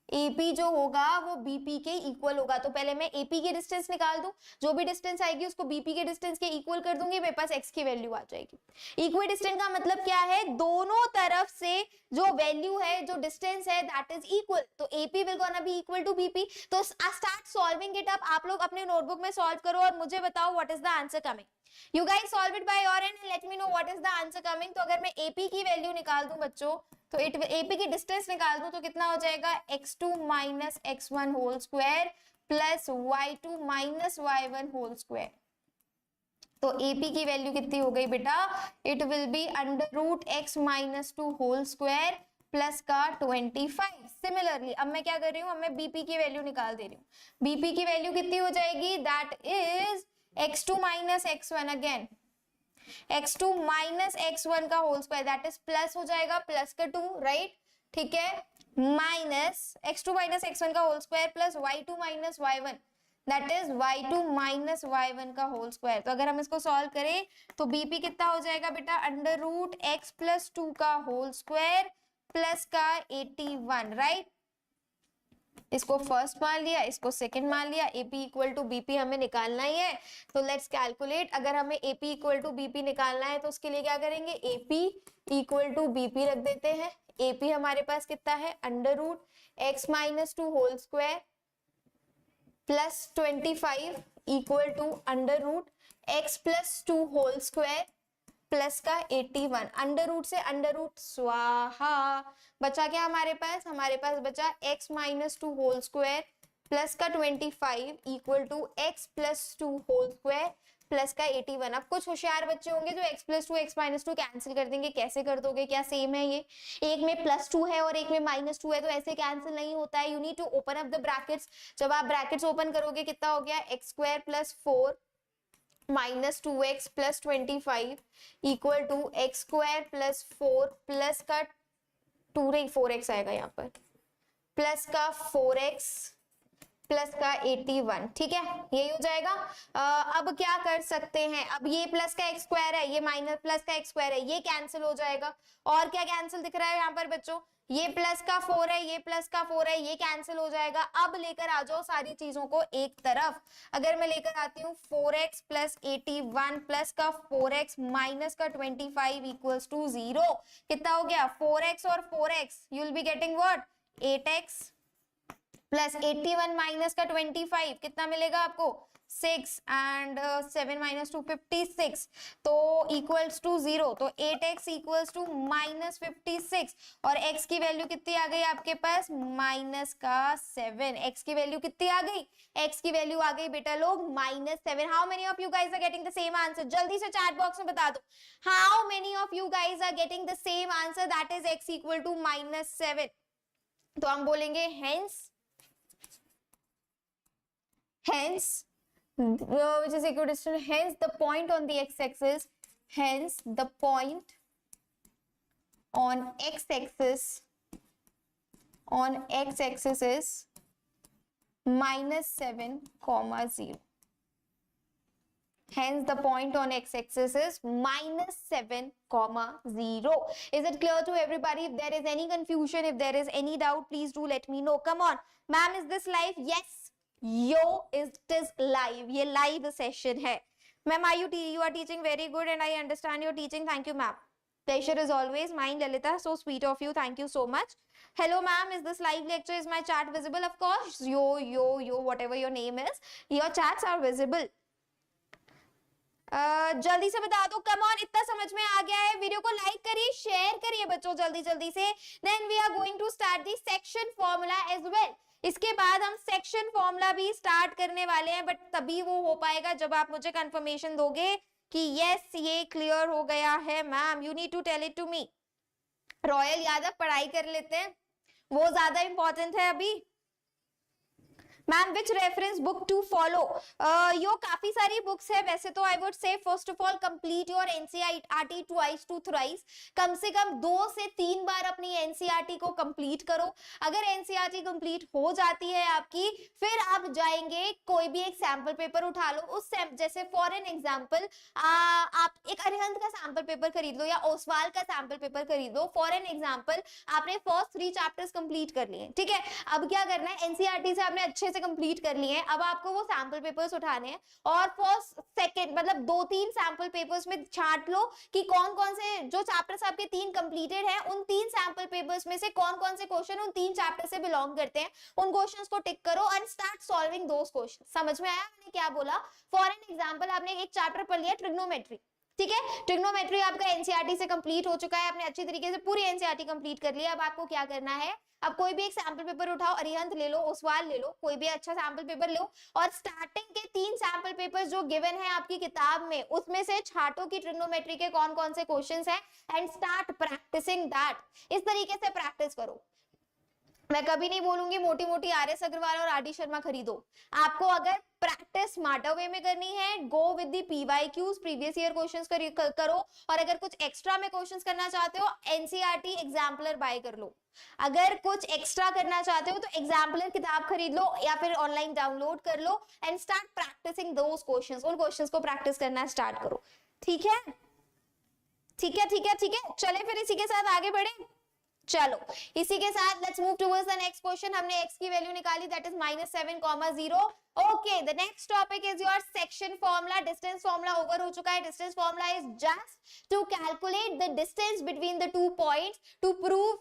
AP जो होगा वो BP के इक्वल होगा। तो पहले मैं AP की डिस्टेंस निकाल दूं, जो भी डिस्टेंस आएगी उसको BP के डिस्टेंस के इक्वल कर दूंगी, मेरे पास x की वैल्यू आ जाएगी। इक्विडिस्टेंट का मतलब क्या है, दोनों तरफ से जो वैल्यू है, जो डिस्टेंस है, दैट इज इक्वल। तो AP will gonna be equal to BP। तो स्टार्ट सॉल्विंग इट अप। आप लोग अपने नोटबुक में सॉल्व करो और मुझे बताओ what is the answer coming. You guys solve it by your end and let me know what is the answer coming। तो अगर मैं AP की वैल्यू निकाल दूं बच्चों, तो AP की डिस्टेंस निकाल दूं तो कितना हो जाएगा, x2 minus x1 whole square plus y2 minus y1 whole square. तो AP की वैल्यू कितनी हो गई बेटा, it will be under root x minus 2 whole square plus का 25। सिमिलरली अब मैं क्या कर रही हूँ, अब मैं BP की वैल्यू निकाल दे रही हूँ। BP की वैल्यू कितनी हो जाएगी, that is x2 minus x1 again, x2 minus x1 का whole square, that is plus हो जाएगा, प्लस का 2, राइट, ठीक है, माइनस x2 minus x1 का whole square plus y2 minus y1, that is y2 minus y1 का होल स्क्वायर। तो अगर हम इसको सॉल्व करें तो BP कितना हो जाएगा बेटा, अंडर रूट x प्लस 2 का होल स्क्वायर प्लस का 81, राइट। इसको फर्स्ट मान लिया, इसको सेकंड मान लिया। AP इक्वल टू BP हमें निकालना ही है, तो लेट्स कैलकुलेट। अगर हमें AP इक्वल टू BP निकालना है तो उसके लिए क्या करेंगे, AP इक्वल टू BP रख देते हैं। AP हमारे पास कितना है, under root x minus 2 whole square plus 25 equal to under root x plus 2 whole square plus का 81। अंडर रूट से अंडर रूट स्वाहा, बचा क्या हमारे पास, हमारे पास बचा x minus 2 whole square plus का 25 equal to x plus 2 whole square plus का 81। अब कुछ होशियार बच्चे होंगे जो x plus 2 x minus 2 cancel कर देंगे। कैसे कर दोगे, क्या सेम है ये, एक में प्लस 2 है और एक में माइनस 2 है, तो ऐसे कैंसिल नहीं होता है। You need to open up the brackets. जब आप ब्रैकेट्स ओपन करोगे कितना हो गया, x square plus 4 minus 2x plus 25 equal to x square plus 4 plus का 2 नहीं 4x आएगा यहाँ पर, प्लस का 4x प्लस का 81, ठीक है, यही हो जाएगा। अब क्या कर सकते हैं, अब ये प्लस का एक्स स्क्वायर है, ये माइनस प्लस का एक्स स्क्वायर है, ये कैंसिल हो जाएगा। और क्या कैंसिल दिख रहा है यहाँ पर बच्चों, ये प्लस का 4 है, ये प्लस का 4 है, ये कैंसिल हो जाएगा। अब लेकर आ जाओ सारी चीजों को एक तरफ। अगर मैं लेकर आती हूँ 4x प्लस 81 प्लस का 4x माइनस का 25 इक्वल्स टू 0, कितना हो गया, 4x और 4x, you will be getting what, 8x plus 81 minus का 25 कितना मिलेगा आपको, 6 एंड 7 माइनस 2 56, तो इक्वल्स टू 0। तो 8x इक्वल्स टू माइनस 56 और x की वैल्यू कितनी आ गई आपके पास, माइनस का 7। x की वैल्यू कितनी आ गई, x की वैल्यू आ गई बेटा लोग -7। How many of you guys are getting the same answer, जल्दी से चैट बॉक्स में बता दो, how many of you guys are getting the same answer, that is x equal to -7। तो हम बोलेंगे hence which is equidistant, hence the point on the x-axis, hence the point on x-axis is -7, 0. Hence the point on x-axis is -7, 0. Is it clear to everybody? If there is any confusion, if there is any doubt, please do let me know. Come on, ma'am, is this live? Yes, it is live. ये live session है. Ma'am, you are teaching very good and I understand your teaching. Thank you, ma'am. Pleasure is always mine, Lalita. So sweet of you. Thank you so much. Hello, ma'am. Is this live lecture? Is my chat visible? Of course. Yo, whatever your name is, your chats are visible. जल्दी से बता दो, कम ऑन, इतना समझ में आ गया है, वीडियो को लाइक करिए, शेयर करिए बच्चों जल्दी से। Then we are going to start the section formula as well. इसके बाद हम सेक्शन फॉर्मूला भी स्टार्ट करने वाले हैं, बट तभी वो हो पाएगा जब आप मुझे कंफर्मेशन दोगे कि यस ये क्लियर हो गया है। Ma'am you need to tell it to me. Royal Yadav पढ़ाई कर लेते हैं, वो ज्यादा इंपॉर्टेंट है अभी। Ma'am which reference book to follow? यो काफी सारी बुक्स है वैसे तो। I would say first of all complete your NCERT twice to thrice, कम से कम 2 से 3 बार अपनी एनसीईआरटी को कंप्लीट करो। अगर एनसीईआरटी कंप्लीट हो जाती है आपकी, फिर आप जाएंगे कोई भी एक सैंपल पेपर उठा लो। उस जैसे फॉर एन एग्जांपल आप एक अरिहंत का सैंपल पेपर खरीद लो या ओसवाल का सैंपल पेपर खरीद लो। फॉर एन एग्जांपल आपने फर्स्ट 3 चैप्टर्स कंप्लीट कर लिए, ठीक है। अब क्या करना है, एनसीईआरटी से आपने अच्छे से कंप्लीट कर लिए हैं, अब आपको वो सैंपल पेपर्स उठाने हैं और फर्स्ट सेकंड मतलब 2-3 सैंपल पेपर्स में छांट लो कि कौन कौन से जो चैप्टर्स आपके 3 कंप्लीटेड हैं, उन 3 सैंपल पेपर्स में से कौन कौन से क्वेश्चन उन 3 चैप्टर से बिलोंग करते हैं, उन क्वेश्चंस को टिक करो and start solving those question. समझ में आया मैंने क्या बोला? फॉर एन एग्जांपल आपने एक चैप्टर पढ़ लिया ट्रिग्नोमेट्री, ठीक है। ट्रिग्नोमेट्री आपका एनसीईआरटी से कंप्लीट हो चुका है, आपने अच्छी तरीके से पूरी एनसीईआरटी कंप्लीट कर लिया। अब आपको क्या करना है, अब कोई भी एक सैंपल पेपर उठाओ, अरिहंत ले लो, ओसवाल ले लो, कोई भी अच्छा सैंपल पेपर लो और स्टार्टिंग के 3 सैंपल पेपर जो गिवन है आपकी किताब में, उसमें से छाटो की ट्रिग्नोमेट्री के कौन कौन से क्वेश्चंस हैं एंड स्टार्ट प्रैक्टिसिंग दैट। इस तरीके से प्रैक्टिस करो। मैं कभी नहीं बोलूंगी मोटी मोटी आर.एस. अग्रवाल और आर.डी. शर्मा खरीदो। आपको अगर प्रैक्टिस स्मार्टर वे में करनी है, go with the PYQs, previous year questions करो। और अगर कुछ एक्स्ट्रा में क्वेश्चंस करना चाहते हो, एनसीईआरटी एग्जाम्पलर बाय कर लो। अगर कुछ एक्स्ट्रा करना चाहते हो तो एग्जाम्पलर किताब खरीद लो या फिर ऑनलाइन डाउनलोड कर लो and start practicing those questions. उन क्वेश्चंस को प्रैक्टिस करना स्टार्ट करो, ठीक है, ठीक है, ठीक है, ठीक है। चले फिर इसी के साथ आगे बढ़े। चलो इसी के साथ let's move towards the next question. हमने x की वैल्यू निकाली, that is -7,0। Okay, the next topic is your section formula. Distance formula over हो चुका है। Distance formula is just to calculate the distance between the 2 points to prove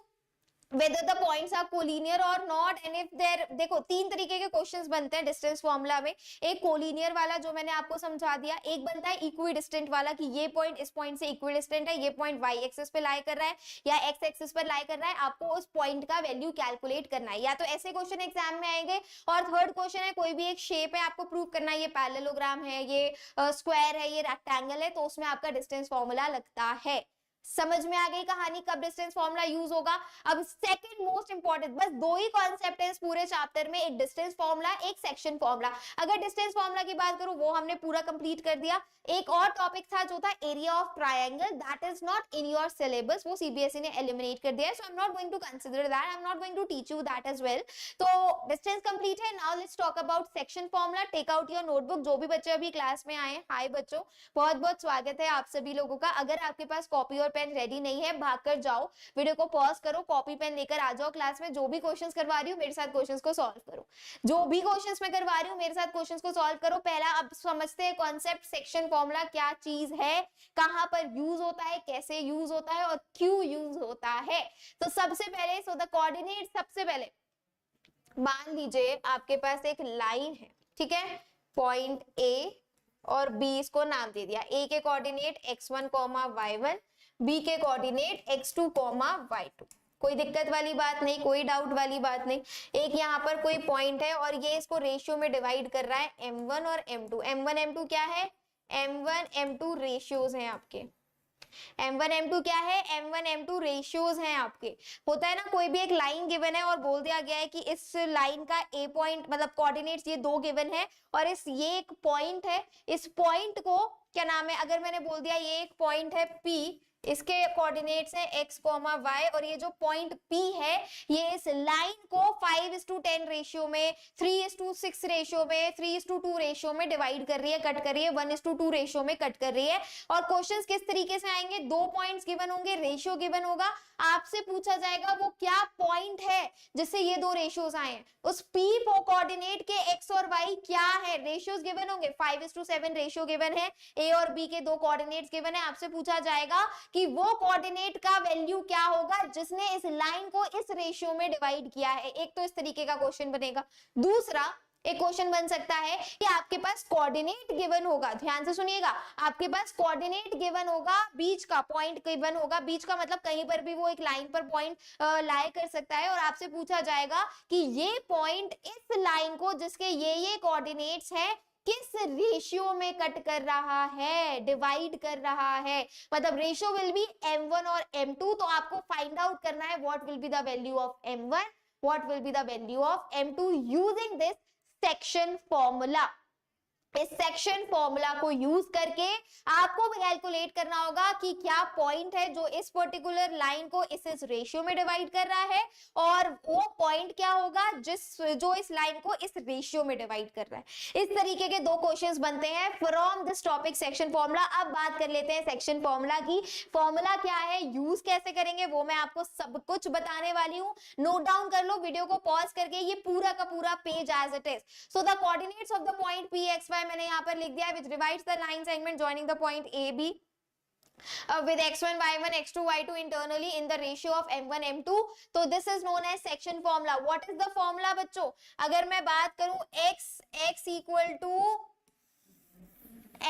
whether the points are collinear or not and if there। देखो 3 तरीके के क्वेश्चंस बनते हैं डिस्टेंस फॉर्मूला में। एक कोलिनियर वाला जो मैंने आपको समझा दिया, एक बनता है इक्विडिस्टेंट वाला कि ये पॉइंट इस पॉइंट से इक्विडिस्टेंट है, ये पॉइंट y एक्सिस पे लाई कर रहा है या x एक्सिस पर लाई कर रहा है। आपको उस पॉइंट का वैल्यू कैलकुलेट करना है। या तो ऐसे क्वेश्चन एग्जाम में आएंगे। और थर्ड क्वेश्चन है कोई भी एक शेप है, आपको प्रूव करना है ये पैरेललोग्राम है, ये स्क्वायर है, ये रेक्टेंगल है, तो उसमें आपका डिस्टेंस फॉर्मूला लगता है। समझ में आ गई कहानी कब डिस्टेंस फॉर्मूला यूज होगा? अब सेकंड मोस्ट इंपॉर्टेंट, बस 2 ही कॉन्सेप्ट है इस पूरे चैप्टर में, एक डिस्टेंस फॉर्मूला, एक सेक्शन फॉर्मूला। अगर डिस्टेंस फॉर्मूला की बात करूं वो हमने पूरा कंप्लीट कर दिया। एक और टॉपिक था जो था area of triangle, that is not in your syllabus, वो सीबीएसई ने एलिमिनेट कर दिया है, so I am not going to consider that, I am not going to teach you that as well. तो डिस्टेंस कंप्लीट है। Now let's talk about section formula. Take out your notebook. जो भी बच्चे अभी क्लास में आए, हाय बच्चों, बहुत बहुत स्वागत है आप सभी लोगों का। अगर आपके पास कॉपी और पेन रेडी नहीं है, भागकर जाओ, वीडियो को पॉज करो, कॉपी पेन लेकर आ जाओ क्लास में। जो भी क्वेश्चंस करवा रही हूँ मेरे साथ क्वेश्चंस को सॉल्व करो। जो भी क्वेश्चंस मैं करवा रही हूँ मेरे साथ क्वेश्चंस को सॉल्व करो। पहला अब समझते हैं कॉन्सेप्ट सेक्शन फॉर्मूला क्या चीज है, कहां पर यूज होता है, कैसे यूज होता है और क्यों यूज होता है। तो सबसे पहले सो द कोऑर्डिनेट, सबसे पहले मान लीजिए आपके पास एक लाइन है, ठीक है, पॉइंट ए और बी, इसको नाम दे दिया। ए के कोऑर्डिनेट x1, y1, बी के कोऑर्डिनेट x2, y2। कोई दिक्कत वाली बात नहीं, कोई डाउट वाली बात नहीं। एक यहाँ पर कोई पॉइंट है और ये इसको रेशियो में डिवाइड कर रहा है m1 और m2। m1 m2 क्या है? m1 m2 रेशियोज हैं आपके। m1 m2 क्या है? m1 m2 रेशियोज हैं आपके। होता है ना, कोई भी एक लाइन गिवन है और बोल दिया गया है कि इस लाइन का a पॉइंट मतलब कोऑर्डिनेट्स ये 2 गिवन है और ये एक पॉइंट है, इस पॉइंट को क्या नाम है, अगर मैंने बोल दिया ये एक पॉइंट है P, इसके कोऑर्डिनेट्स हैं x, y और ये जो पॉइंट P है ये इस लाइन को 5:10 रेशियो में, 3:6 रेशियो में, 3:2 रेशियो में डिवाइड कर रही है, कट कर रही है, 1:2 रेशियो में कट कर रही है। और क्वेश्चंस किस तरीके से आएंगे? 2 पॉइंट्स गिवन होंगे, रेशियो गिवन होगा, आपसे पूछा जाएगा वो क्या पॉइंट है जिससे ये 2 रेशियोज आए हैं। उस P कोऑर्डिनेट के x और y क्या है, रेशियोज गिवन होंगे, 5:7 रेशियो गिवन है, A और B के 2 कोऑर्डिनेट्स गिवन है। आपसे पूछा जाएगा कि वो कोऑर्डिनेट का वैल्यू क्या होगा जिसने इस लाइन को इस रेशियो में डिवाइड किया है। एक तो इस तरीके का क्वेश्चन बनेगा। दूसरा एक क्वेश्चन बन सकता है कि आपके पास कोऑर्डिनेट गिवन होगा, ध्यान से सुनिएगा, आपके पास कोऑर्डिनेट गिवन होगा, बीच का पॉइंट गिवन होगा, बीच का मतलब कहीं पर भी वो एक लाइन पर पॉइंट लाई कर सकता है और आपसे पूछा जाएगा कि ये पॉइंट इस लाइन को जिसके ये कोऑर्डिनेट्स है किस रेशियो में कट कर रहा है, डिवाइड कर रहा है। मतलब रेशियो विल बी m1 और m2। तो आपको फाइंड आउट करना है what will be the value of m1, what will be the value of m2 using this section formula. इस सेक्शन फॉर्मूला को यूज करके आपको कैलकुलेट करना होगा कि क्या पॉइंट है जो इस पर्टिकुलर लाइन को इस रेशियो में डिवाइड कर रहा है, और वो पॉइंट क्या होगा जो इस लाइन को इस रेशियो में डिवाइड कर रहा है। इस तरीके के दो क्वेश्चंस बनते हैं from this topic section formula. अब बात कर लेते हैं सेक्शन फॉर्मूला की। फॉर्मूला क्या है, यूज कैसे करेंगे, वो मैं आपको सब कुछ बताने वाली हूँ। नोट डाउन कर लो वीडियो को पॉज करके, ये पूरा का पूरा page as it is. So the coordinates of the point P x y मैंने यहाँ पर लिख दिया है, which divides the line segment joining the point AB with x1, y1, x2, y2 internally in the ratio of m1, m2. तो this is known as section formula. What is the formula बच्चों? अगर मैं बात करूं x equal to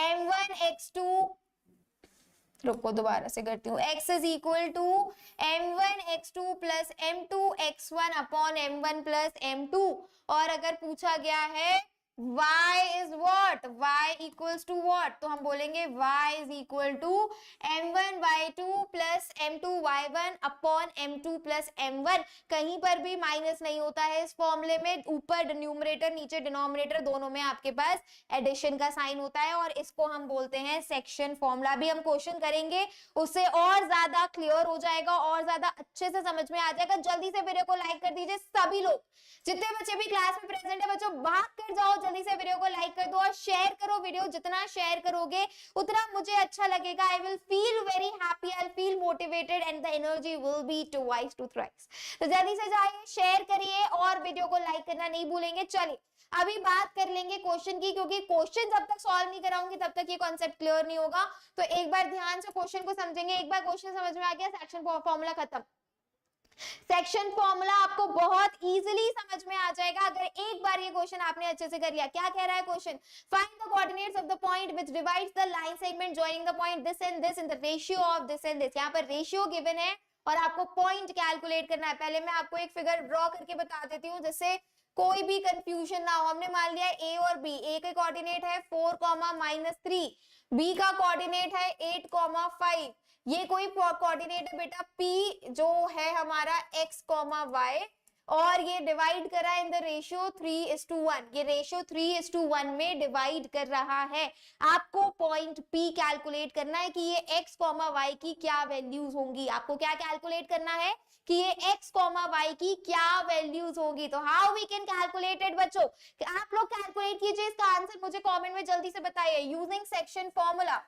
m1, x2, रुको दोबारा से करती हूँ, x is equal to m1 x2 plus m2 x1 upon m1 plus m2। और अगर पूछा गया है y is what, y equals to what, तो हम बोलेंगे y is equal to m1 y2 plus m2 y1 upon m2 plus m1। कहीं पर भी माइनस नहीं होता है इस फॉर्मूले में, ऊपर न्यूमरेटर नीचे डिनोमिनेटर दोनों में आपके पास एडिशन का साइन होता है, और इसको हम बोलते हैं सेक्शन फॉर्मूला। भी हम क्वेश्चन करेंगे उससे और ज्यादा क्लियर हो जाएगा और ज्यादा अच्छे से समझ में आ जाएगा। जल्दी से वीडियो को लाइक कर दीजिए सभी लोग, जितने बच्चे भी क्लास में प्रेजेंट है बच्चों भाग कर जाओ, जल्दी से वीडियो को लाइक कर दो और शेयर करो वीडियो। जितना शेयर करोगे उतना मुझे अच्छा लगेगा। I will feel very happy, I will feel motivated and the energy will be twice to thrice. तो जल्दी से जाइए, शेयर करिए और वीडियो को लाइक करना नहीं भूलेंगे। चलिए अभी बात कर लेंगे क्वेश्चन की, क्योंकि क्वेश्चन जब तक सॉल्व नहीं कराऊंगी तब तक ये कॉन्सेप्ट क्लियर नहीं होगा। तो एक बार ध्यान से क्वेश्चन को समझेंगे। एक बार क्वेश्चन समझ में आ गया, सेक्शन फॉर्मूला खत्म। सेक्शन फॉर्मूला आपको बहुत इजीली समझ में आ जाएगा अगर एक बार ये क्वेश्चन आपने अच्छे से कर लिया। क्या कह रहा है question, find the coordinates of the point which divides the line segment joining the point this and this in the ratio of this and this. यहाँ पर रेशियो गिवन है और आपको पॉइंट कैलकुलेट करना है। पहले मैं आपको एक फिगर ड्रॉ करके बता देती हूँ जिससे कोई भी कंफ्यूजन ना हो। हमने मान लिया ए और बी, ए का कोऑर्डिनेट है 4,-3, बी का कोऑर्डिनेट है 8,5। ये कोई कोऑर्डिनेट है बेटा P जो है हमारा x, y, और ये डिवाइड कर रहा है इन द रेशियो 3:1। ये रेशियो 3:1 में डिवाइड कर रहा है। आपको पॉइंट P कैलकुलेट करना है कि ये x, y की क्या वैल्यूज होंगी। आपको क्या कैलकुलेट करना है कि ये x, y की क्या वैल्यूज होगी। तो how we can calculate it बच्चों, आप लोग कैलकुलेट कीजिए। इसका आंसर मुझे कमेंट में जल्दी से बताइए using section formula.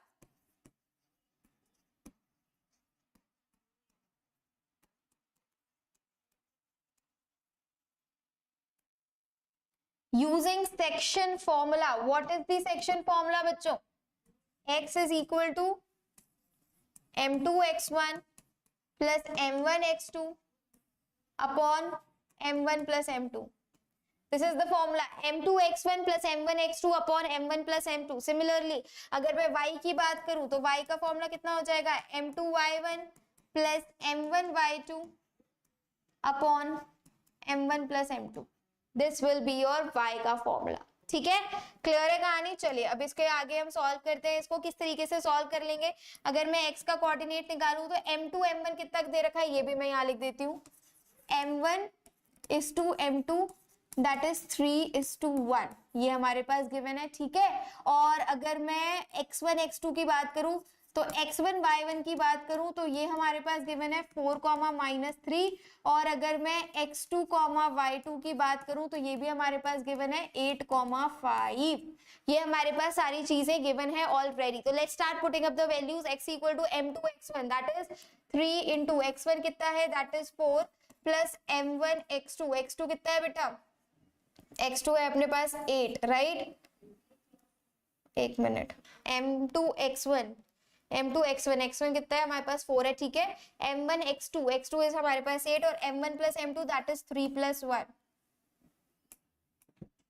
Using section formula, what is the section formula बच्चों, x is equal to m2 x1 plus m1 x2 upon m1 plus m2. This is the formula, m2 x1 plus m1 x2 upon m1 plus m2. Similarly, अगर मैं y की बात करूं तो y का फॉर्मूला कितना हो जाएगा, m2 y1 plus m1 y2 upon m1 plus m2. This will be your y का फॉर्मूला। ठीक है, क्लियर है कहानी। चलिए अब इसके आगे हम सॉल्व करते हैं। इसको किस तरीके से सॉल्व कर लेंगे, अगर मैं x का कोऑर्डिनेट निकालूं तो m2 m1 कितना दे रखा है, ये भी मैं यहाँ लिख देती हूँ, m1 is to m2 that is 3:1, ये हमारे पास गिवन है। ठीक है, और अगर मैं x1 x2 की बात करूं तो x1 y1 की बात करूं तो ये हमारे पास गिवन है 4,-3, और अगर मैं x2, y2 की बात करूं तो ये भी हमारे पास गिवन है 8,5। ये हमारे पास सारी चीजें गिवन है ऑलरेडी। तो let's start putting up the values. x equal to m2 x1 that is 3 into x1 कितना है, that is 4 plus m1 x2, x2 कितना है बेटा, x2 है अपने पास 8, राइट। एक मिनट, m2 x1 x1 कितना है हमारे पास 4 है। ठीक है, m1 x2 इज हमारे पास 8 और m1 plus m2 that is 3 + 1,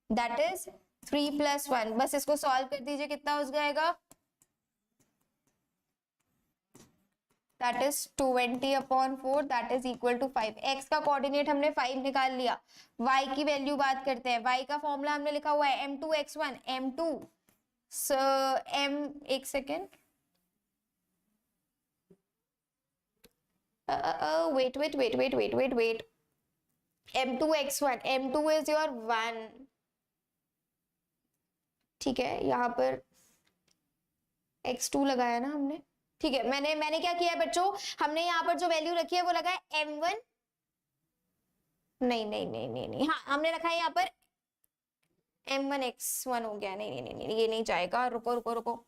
that is 3 + 1। बस इसको सॉल्व कर दीजिए, कितना हो जाएगा, that is 20/4 that is equal to 5। x का कोऑर्डिनेट हमने 5 निकाल लिया। y की वैल्यू बात करते हैं। y का फॉर्मूला हमने लिखा हुआ है m2 x1 m2 एक second, wait, m2 x1, m2 is your 1, ठीक है, यहाँ पर x2 लगाया ना हमने, ठीक है। मैंने क्या किया है बच्चों, हमने यहाँ पर जो वैल्यू रखी है वो लगा है m1, नहीं नहीं नहीं नहीं नहीं, हाँ हमने रखा है यहाँ पर m1x1 हो गया, नहीं नहीं नहीं नहीं, ये नहीं जाएगा, रुको रुको रुको,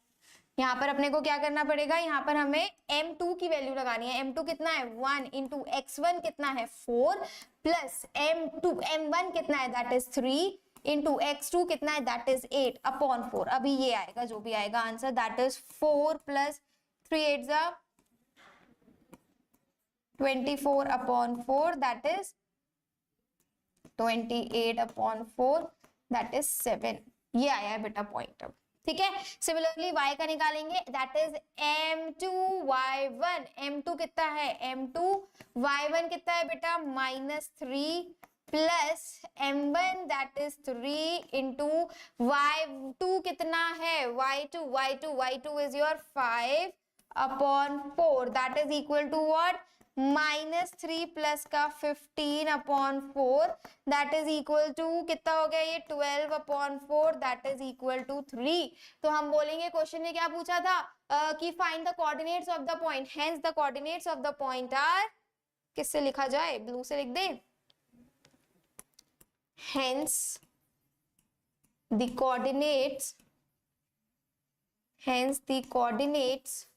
यहाँ पर अपने को क्या करना पड़ेगा, यहाँ पर हमें m2 की वैल्यू लगानी है। m2 कितना है 1 इंटू x1 कितना है 4 प्लस m1 कितना है दैट इज 3 इंटू x2 कितना है दैट इज 8 अपॉन 4। अभी ये आएगा जो भी आएगा आंसर, दैट इज 4 प्लस 3 8 जा 24 upon 4 that is 28 upon 4 that is 7। ये आया है बेटा पॉइंट। अब ठीक है, सिमिलरली y का निकालेंगे दैट इज m2y1, m2 कितना है m2y1 कितना है बेटा -3 plus m1 that is 3 into y2 कितना है y2 is your 5 upon 4 that is equal to what -3 plus का 15 upon 4 that is equal to कितना हो गया ये 12 upon 4 that is equal to 3। तो हम बोलेंगे क्वेश्चन ने क्या पूछा था कि find the coordinates of the point, hence the coordinates of the point are, किससे लिखा जाए, ब्लू से लिख दे, hence the coordinates, hence the coordinates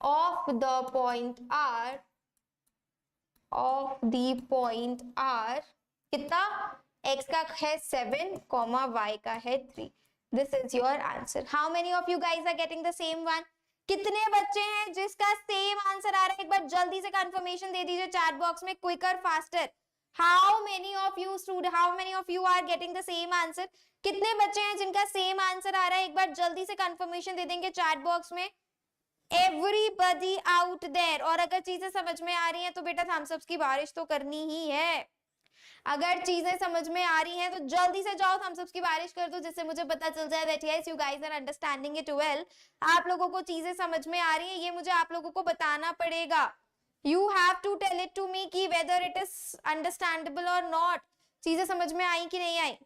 of the point R, of the point R कितना, x का है 7, y का है 3। This is your answer. How many of you guys are getting the same one? कितने बच्चे हैं जिसका सेम आंसर आ रहा है, एक बार जल्दी से कंफर्मेशन दे दीजिए चैट बॉक्स में, quicker faster. How many of you student, how many of you are getting the same answer? कितने बच्चे हैं जिनका सेम आंसर आ रहा है, एक बार जल्दी से कंफर्मेशन दे देंगे चैट बॉक्स में। Everybody out there। और अगर चीजें समझ में आ रही हैं तो बेटा थम्स अप्स की बारिश तो करनी ही है। अगर चीजें समझ में आ रही हैं तो जल्दी से जाओ थम्स अप्स की बारिश कर दो, जिससे मुझे पता चल जाए that yes you guys are understanding it well. आप लोगों को चीजें समझ में आ रही हैं, ये मुझे आप लोगों को बताना पड़ेगा। You have to tell it to me कि वेदर इट इज अंडरस्टैंडेबल और नॉट, चीजें समझ में आई कि नहीं आई।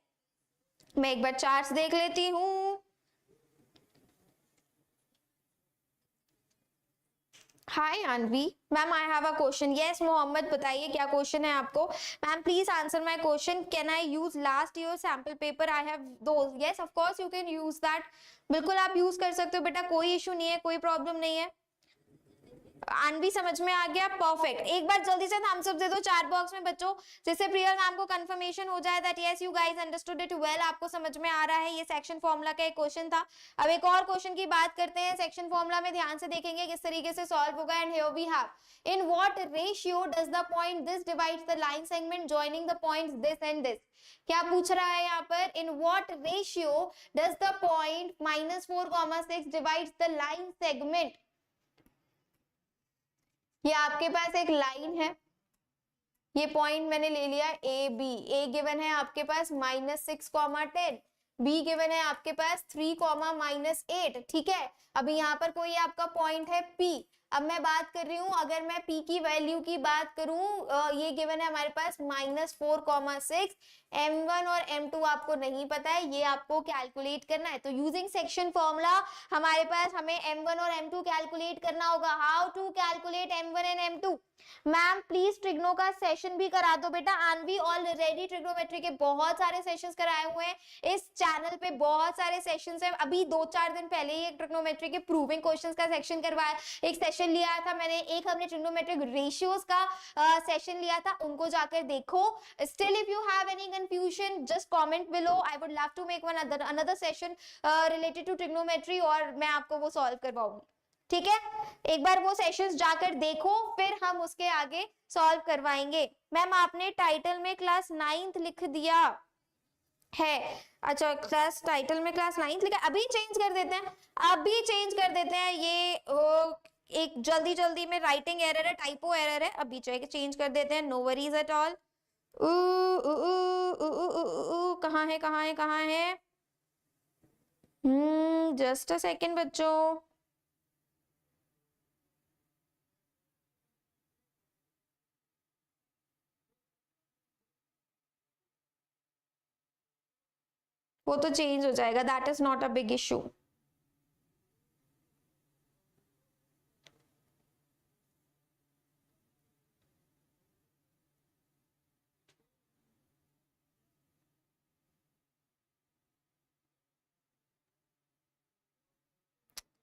मैं एक बार चार्ट्स देख लेती हूँ। Hi Anvi ma'am, I have a question. Yes Mohammad, बताइए क्या क्वेश्चन है आपको। Ma'am please answer my question, can I use last year sample paper, I have those. Yes of course you can use that, बिल्कुल आप यूज कर सकते हो बेटा, कोई इशू नहीं है, कोई प्रॉब्लम नहीं है। अनवी समझ में आ गया, परफेक्ट। एक बार जल्दी से थम्स अप दे दो चैट बॉक्स में बच्चों, जिससे प्रियल मैम को कंफर्मेशन हो जाए that yes you guys understood it well, आपको समझ में आ रहा है। ये सेक्शन फॉर्मूला का एक क्वेश्चन था। अब एक और क्वेश्चन की बात करते हैं, सेक्शन फॉर्मूला में ध्यान से देखेंगे किस तरीके से सॉल्व होगा। And here we have, in what ratio does the point this divides the line segment joining the points this and this. क्या पूछ रहा है यहाँ पर, in what ratio does the point -4, 6 divides the line segment. ये आपके पास एक लाइन है, ये पॉइंट मैंने ले लिया ए बी, ए गिवन है आपके पास -6, 10, बी गिवन है आपके पास 3, -8। ठीक है, अभी यहाँ पर कोई आपका पॉइंट है पी। अब मैं बात कर रही हूँ, अगर मैं पी की वैल्यू की बात करूं, ये गिवन है हमारे पास -4, 6, m1 और m2 आपको नहीं पता है, ये आपको कैलकुलेट करना है। तो यूजिंग सेक्शन फॉर्मूला हमारे पास हमें m1 और m2 कैलकुलेट करना होगा। How to calculate m1 and m2? Ma'am please trigno का सेशन भी करा दो बेटा। अनवी ऑलरेडी ट्रिग्नोमेट्री के बहुत सारे सेशंस कराए हुए हैं, इस चैनल पे बहुत सारे सेशंस हैं। अभी 2-4 दिन पहले ही एक ट्रिग्नोमेट्री के प्रूविंग क्वेश्चंस का सेक्शन करवाया, एक सेशन लिया था मैंने, एक हमने ट्रिग्नोमेट्रिक रेशियोज का सेशन लिया था, उनको जाकर देखो। Still if you have any confusion just comment below, I would love to make one another session related to trigonometry और मैं आपको वो सॉल्व करवाऊंगी। ठीक है, एक बार वो सेशंस जाकर देखो, फिर हम उसके आगे सॉल्व करवाएंगे। मैम आपने टाइटल में क्लास 9th लिख दिया है, अच्छा क्लास टाइटल में क्लास 9th लिखा, अभी चेंज कर देते हैं, अभी चेंज कर देते हैं। ये एक जल्दी में राइटिंग एरर है, टाइपो एरर है, अभी चेंज कर देते हैं, नो वरीज एट ऑल। कहाँ है कहाँ है कहाँ है, जस्ट अ सेकेंड बच्चों। वो तो चेंज हो जाएगा, that is not a big issue.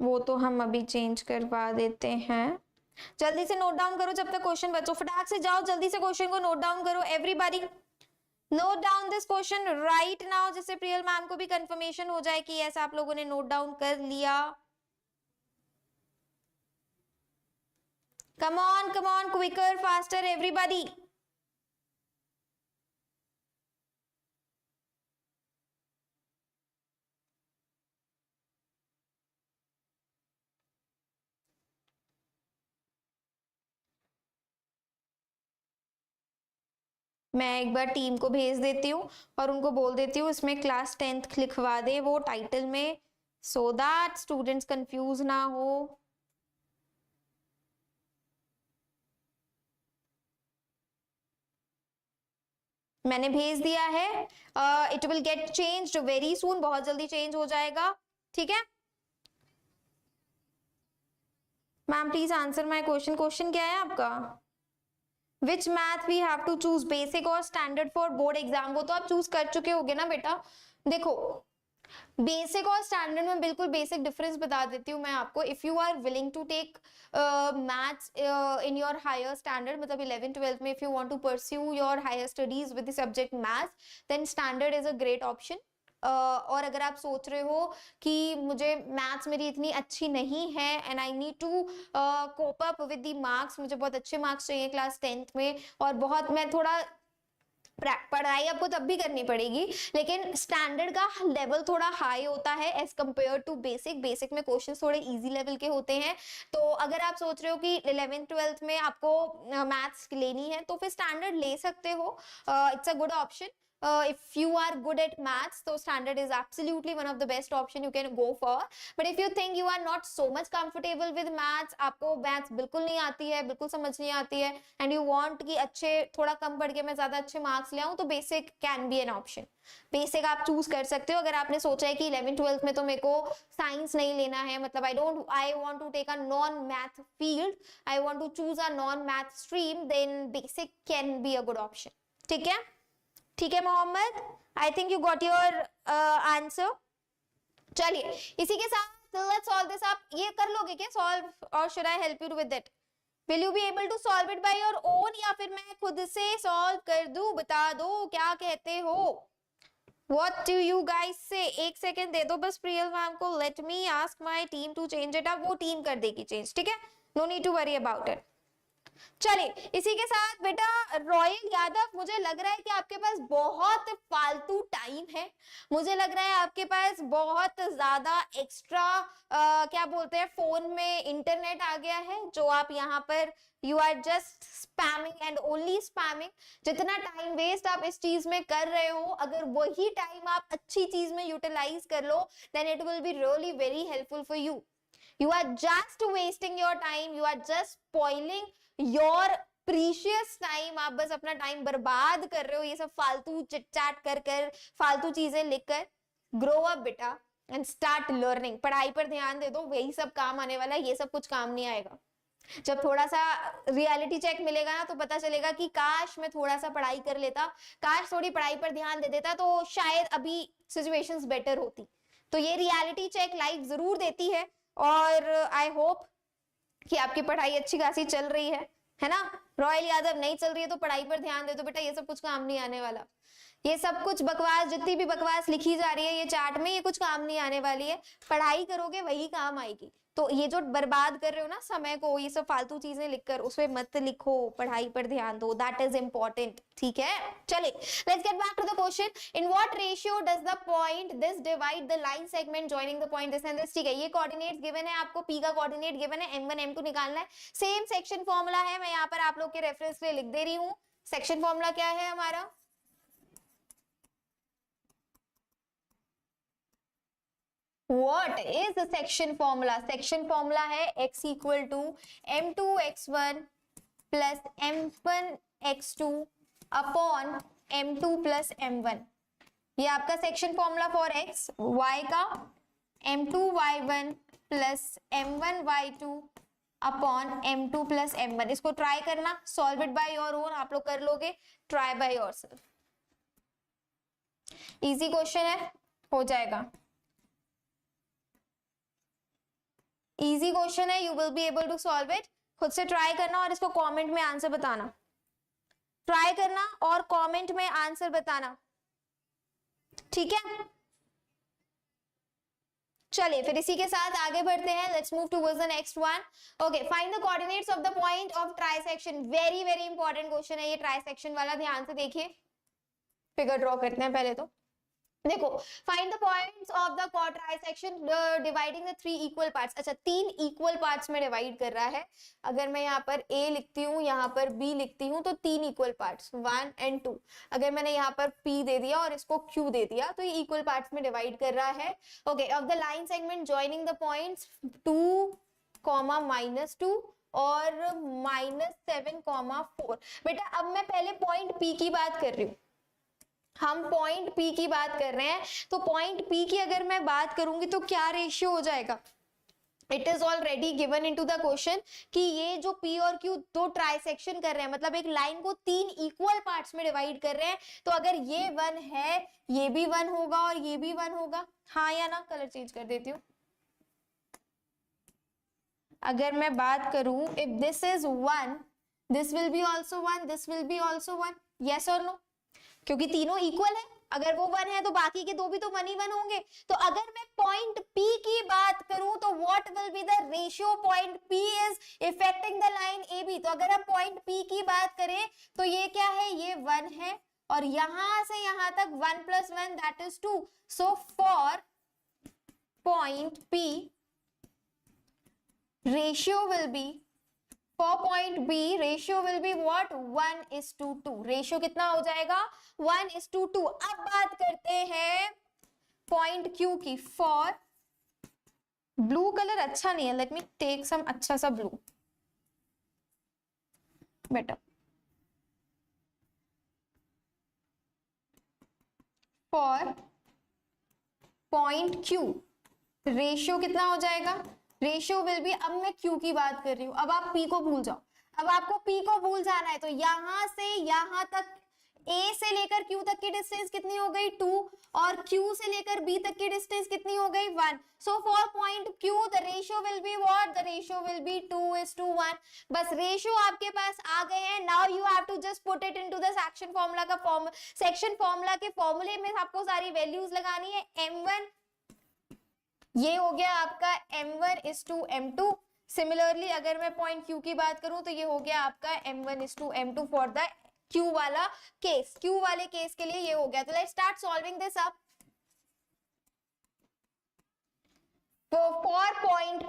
वो तो हम अभी चेंज करवा देते हैं। जल्दी से नोट डाउन करो जब तक क्वेश्चन बचो, फटाक से जाओ, जल्दी से क्वेश्चन को नोट डाउन करो everybody. Note down this question right now, जिससे प्रियल मैम को भी कंफर्मेशन हो जाए कि ऐसा आप लोगों ने नोट डाउन कर लिया। Come on quicker faster everybody. मैं एक बार टीम को भेज देती हूँ और उनको बोल देती हूँ इसमें क्लास 10th लिखवा दे वो टाइटल में, सो दैट स्टूडेंट्स कंफ्यूज ना हो। मैंने भेज दिया है, it will get changed very soon, बहुत जल्दी चेंज हो जाएगा, ठीक है। Ma'am please answer my question, question क्या है आपका? Which math we have to choose, basic और स्टैंडर्ड फॉर बोर्ड एग्जाम? वो तो आप चूज कर चुके होगे ना बेटा। देखो बेसिक और स्टैंडर्ड में बिल्कुल बेसिक डिफरेंस बता देती हूँ मैं आपको। If you are willing to take maths in your higher standard, मतलब 11th-12th में, if you want to pursue your higher studies with the subject maths, then standard is a great option. और अगर आप सोच रहे हो कि मुझे मैथ्स मेरी इतनी अच्छी नहीं है and I need to cope up with the marks, मुझे बहुत अच्छे मार्क्स चाहिए क्लास 10th में, और बहुत मैं थोड़ा पढ़ाई आपको तब भी करनी पड़ेगी, लेकिन स्टैंडर्ड का लेवल थोड़ा हाई होता है as compare to basic. Basic में क्वेश्चंस थोड़े इजी लेवल के होते हैं। तो अगर आप सोच रहे हो कि 11th-12th में आपको मैथ्स लेनी है तो फिर स्टैंडर्ड ले सकते हो, it's a good option. If you are good at maths, so standard is absolutely one of the best option you can go for. But if you think you are not so much comfortable with maths, आपको maths बिल्कुल नहीं आती है, बिल्कुल समझ नहीं आती है, and you want कि अच्छे थोड़ा कम पढ़ के मैं ज्यादा अच्छे मार्क्स ले आऊं, तो basic can B an option. Basic आप चूज कर सकते हो अगर आपने सोचा है कि 11th-12th में तो मेरे को साइंस नहीं लेना है, मतलब I want to take a non math field, I want to choose a non math stream, then basic can be a good option. ठीक है, ठीक है Mohammed, I think you got your answer. चलिए इसी के साथ लेट्स सॉल्व दिस। आप ये कर लोगे क्या सॉल्व, और should I help you with it? Will you be able to solve it by your own, या फिर मैं खुद से सॉल्व कर दूं? बता दो क्या कहते हो। What do you guys say? एक सेकेंड दे दो बस प्रियल मैम को, let me ask my team to change it. अब वो टीम कर देगी चेंज, ठीक है, no need to worry about it. चलिए इसी के साथ बेटा रॉयल यादव, मुझे लग रहा है कि आपके पास बहुत फालतू टाइम है, मुझे लग रहा है आपके पास बहुत ज्यादा एक्स्ट्रा क्या बोलते हैं, फोन में इंटरनेट आ गया है, जो आप यहाँ पर you are just spamming and only spamming. जितना टाइम वेस्ट आप इस चीज में कर रहे हो, अगर वही टाइम आप अच्छी चीज में यूटिलाइज कर लो, then it will be really very helpful for you. You are just wasting your time, you are just spoiling your precious time। आप बस अपना टाइम बर्बाद कर रहे हो ये सब फालतू चिट चैट कर कर, फालतू चीजें लिखकर। ग्रो अप बेटा एंड स्टार्ट लर्निंग, पढ़ाई पर ध्यान दे दो, वही सब काम आने वाला है, ये सब कुछ काम नहीं आएगा। जब थोड़ा सा रियलिटी चेक मिलेगा ना, तो पता चलेगा कि काश मैं थोड़ा सा पढ़ाई कर लेता, काश थोड़ी पढ़ाई पर ध्यान दे देता, तो शायद अभी सिचुएशंस बेटर होती। तो ये रियलिटी चेक लाइफ जरूर देती है, और आई होप कि आपकी पढ़ाई अच्छी खासी चल रही है ना। रॉयल यादव नहीं चल रही है तो पढ़ाई पर ध्यान दे दो बेटा, ये सब कुछ काम नहीं आने वाला। ये सब कुछ बकवास, जितनी भी बकवास लिखी जा रही है ये चार्ट में, ये कुछ काम नहीं आने वाली है। पढ़ाई करोगे वही काम आएगी। तो ये जो बर्बाद कर रहे हो ना समय को, ये सब फालतू चीजें लिखकर, उसमें मत लिखो, पढ़ाई पर ध्यान दो, दैट इज इंपॉर्टेंट। ठीक है, चलिए let's get back to the question. In what ratio does the point this divide the line segment joining the point this and this. ठीक है, ये कोऑर्डिनेट्स गिवन है आपको, पी का कोऑर्डिनेट गिवन है, m1 m2 निकालना है। सेम सेक्शन फॉर्मूला है, मैं यहाँ पर आप लोग के रेफरेंस के लिए लिख दे रही हूँ। सेक्शन फॉर्मूला क्या है हमारा? What is the section formula? Section formula है x equal to m2 x1 plus m1 x2 upon m2 plus m1। ये आपका section formula for x, y का m2y1 plus m1y2 upon m2 plus m1। इसको ट्राई करना, solve it by your own, आप लोग कर लोगे, try by yourself. Easy question है, हो जाएगा। इजी क्वेश्चन है, you will be able to solve it. खुद से ट्राई करना और इसको कमेंट में आंसर बताना। ट्राई करना और कमेंट में आंसर बताना, ठीक है। चलिए फिर इसी के साथ आगे बढ़ते हैं। Let's move towards the next one. Okay, find the coordinates of the point of trisection. Very very important question है ये ट्राइसेक्शन वाला, ध्यान से देखिए। फिगर ड्रॉ करते हैं पहले तो। देखो, find the points of the trisection dividing the three equal parts. अच्छा, तीन इक्वल पार्ट्स में डिवाइड कर रहा है। अगर मैं यहाँ पर A लिखती हूँ, यहाँ पर B लिखती हूँ, तो तीन इक्वल पार्ट्स 1 and 2। अगर मैंने यहाँ पर P दे दिया और इसको Q दे दिया, तो ये इक्वल पार्ट्स में डिवाइड कर रहा है। Okay, of the line segment joining the points 2, -2 और -7, 4। बेटा अब मैं पहले पॉइंट P की बात कर रही हूँ, हम पॉइंट P की बात कर रहे हैं। तो पॉइंट P की अगर मैं बात करूंगी तो क्या रेशियो हो जाएगा? It is already given into the question कि ये जो P और Q दो ट्राइसेक्शन कर रहे हैं, मतलब एक लाइन को तीन इक्वल पार्ट्स में डिवाइड कर रहे हैं। तो अगर ये 1 है, ये भी 1 होगा और ये भी 1 होगा, हाँ या ना? कलर चेंज कर देती हूँ। अगर मैं बात करूं, if this is 1, this will be also 1, this will be also 1, yes और नो? क्योंकि तीनों इक्वल है। अगर वो 1 है तो बाकी के दो भी तो 1 ही 1 होंगे। तो अगर मैं पॉइंट P की बात करूं तो what will be the ratio point P is affecting the line AB। तो अगर हम पॉइंट P की बात करें तो ये क्या है? ये 1 है और यहां से यहां तक 1 + 1 that is 2। So for point P ratio will B, for point B ratio will be what? 1:2। Ratio कितना हो जाएगा? 1:2। अब बात करते हैं पॉइंट Q की। फॉर ब्लू कलर अच्छा नहीं है, लेट मी टेक सम अच्छा सा blue, better. For point Q ratio कितना हो जाएगा? रेशियो विल बी, अब मैं Q की बात कर रही हूं, अब आप P को भूल जाओ। अब आपको P को भूल जाना है तो यहां से यहां तक A से लेकर Q तक की डिस्टेंस कितनी हो गई? 2। और Q से लेकर B तक की डिस्टेंस कितनी हो गई? 1। So for point Q the ratio will be what? The ratio will be 2:1। बस रेशियो आपके पास आ गए हैं। Now you have to just put it into the section formula का फॉर्म। सेक्शन फॉर्मूला के फॉर्मूले में आपको सारी वैल्यूज लगानी है। M1 ये हो गया आपका M1:M2। सिमिलरली अगर मैं पॉइंट Q की बात करूं तो ये हो गया आपका M1:M2 फॉर द Q वाला केस। Q वाले केस के लिए ये हो गया। तो let's start solving this up. तो for point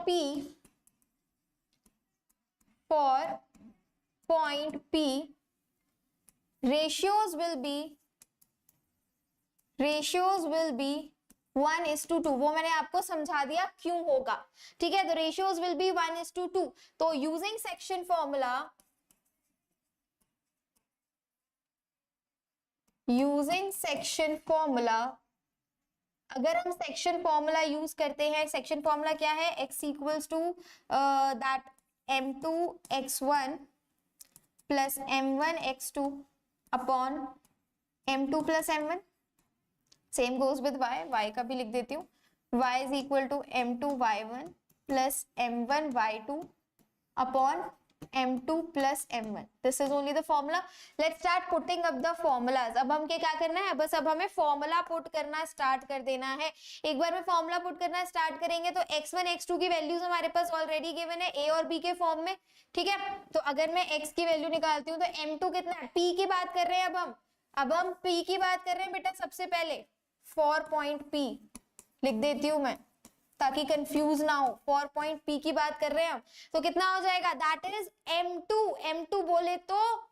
P ratios will be 1:2। वो मैंने आपको समझा दिया क्यों होगा, ठीक है। तो रेशियोज विल बी 1:2। तो यूजिंग सेक्शन फॉर्मूला, अगर हम सेक्शन फॉर्मूला यूज करते हैं, सेक्शन फॉर्मूला क्या है? x equals to that m2x1 plus m1x2 upon m2 plus m1। Same goes with y का भी लिख देती हूँ। y is equal to m2y1 plus m1y2 upon m2 plus m1। This is only the formula. Let's start putting up the formulas. अब हम क्या करना है? बस अब हमें फॉर्मूला पुट करना स्टार्ट कर देना है। एक बार में फॉर्मूला पुट करना स्टार्ट करेंगे तो x1 x2 की वैल्यूज हमारे पास ऑलरेडी गिवन है a और b के फॉर्म में, ठीक है। तो अगर मैं x की वैल्यू निकालती हूँ तो m2 कितना है? p की बात कर रहे हैं अब हम p की बात कर रहे हैं बेटा। सबसे पहले फॉर पॉइंट P लिख देती हूं मैं ताकि कंफ्यूज ना हो। फॉर पॉइंट P की बात कर रहे हैं हम, तो कितना हो जाएगा? दैट इज M2 बोले तो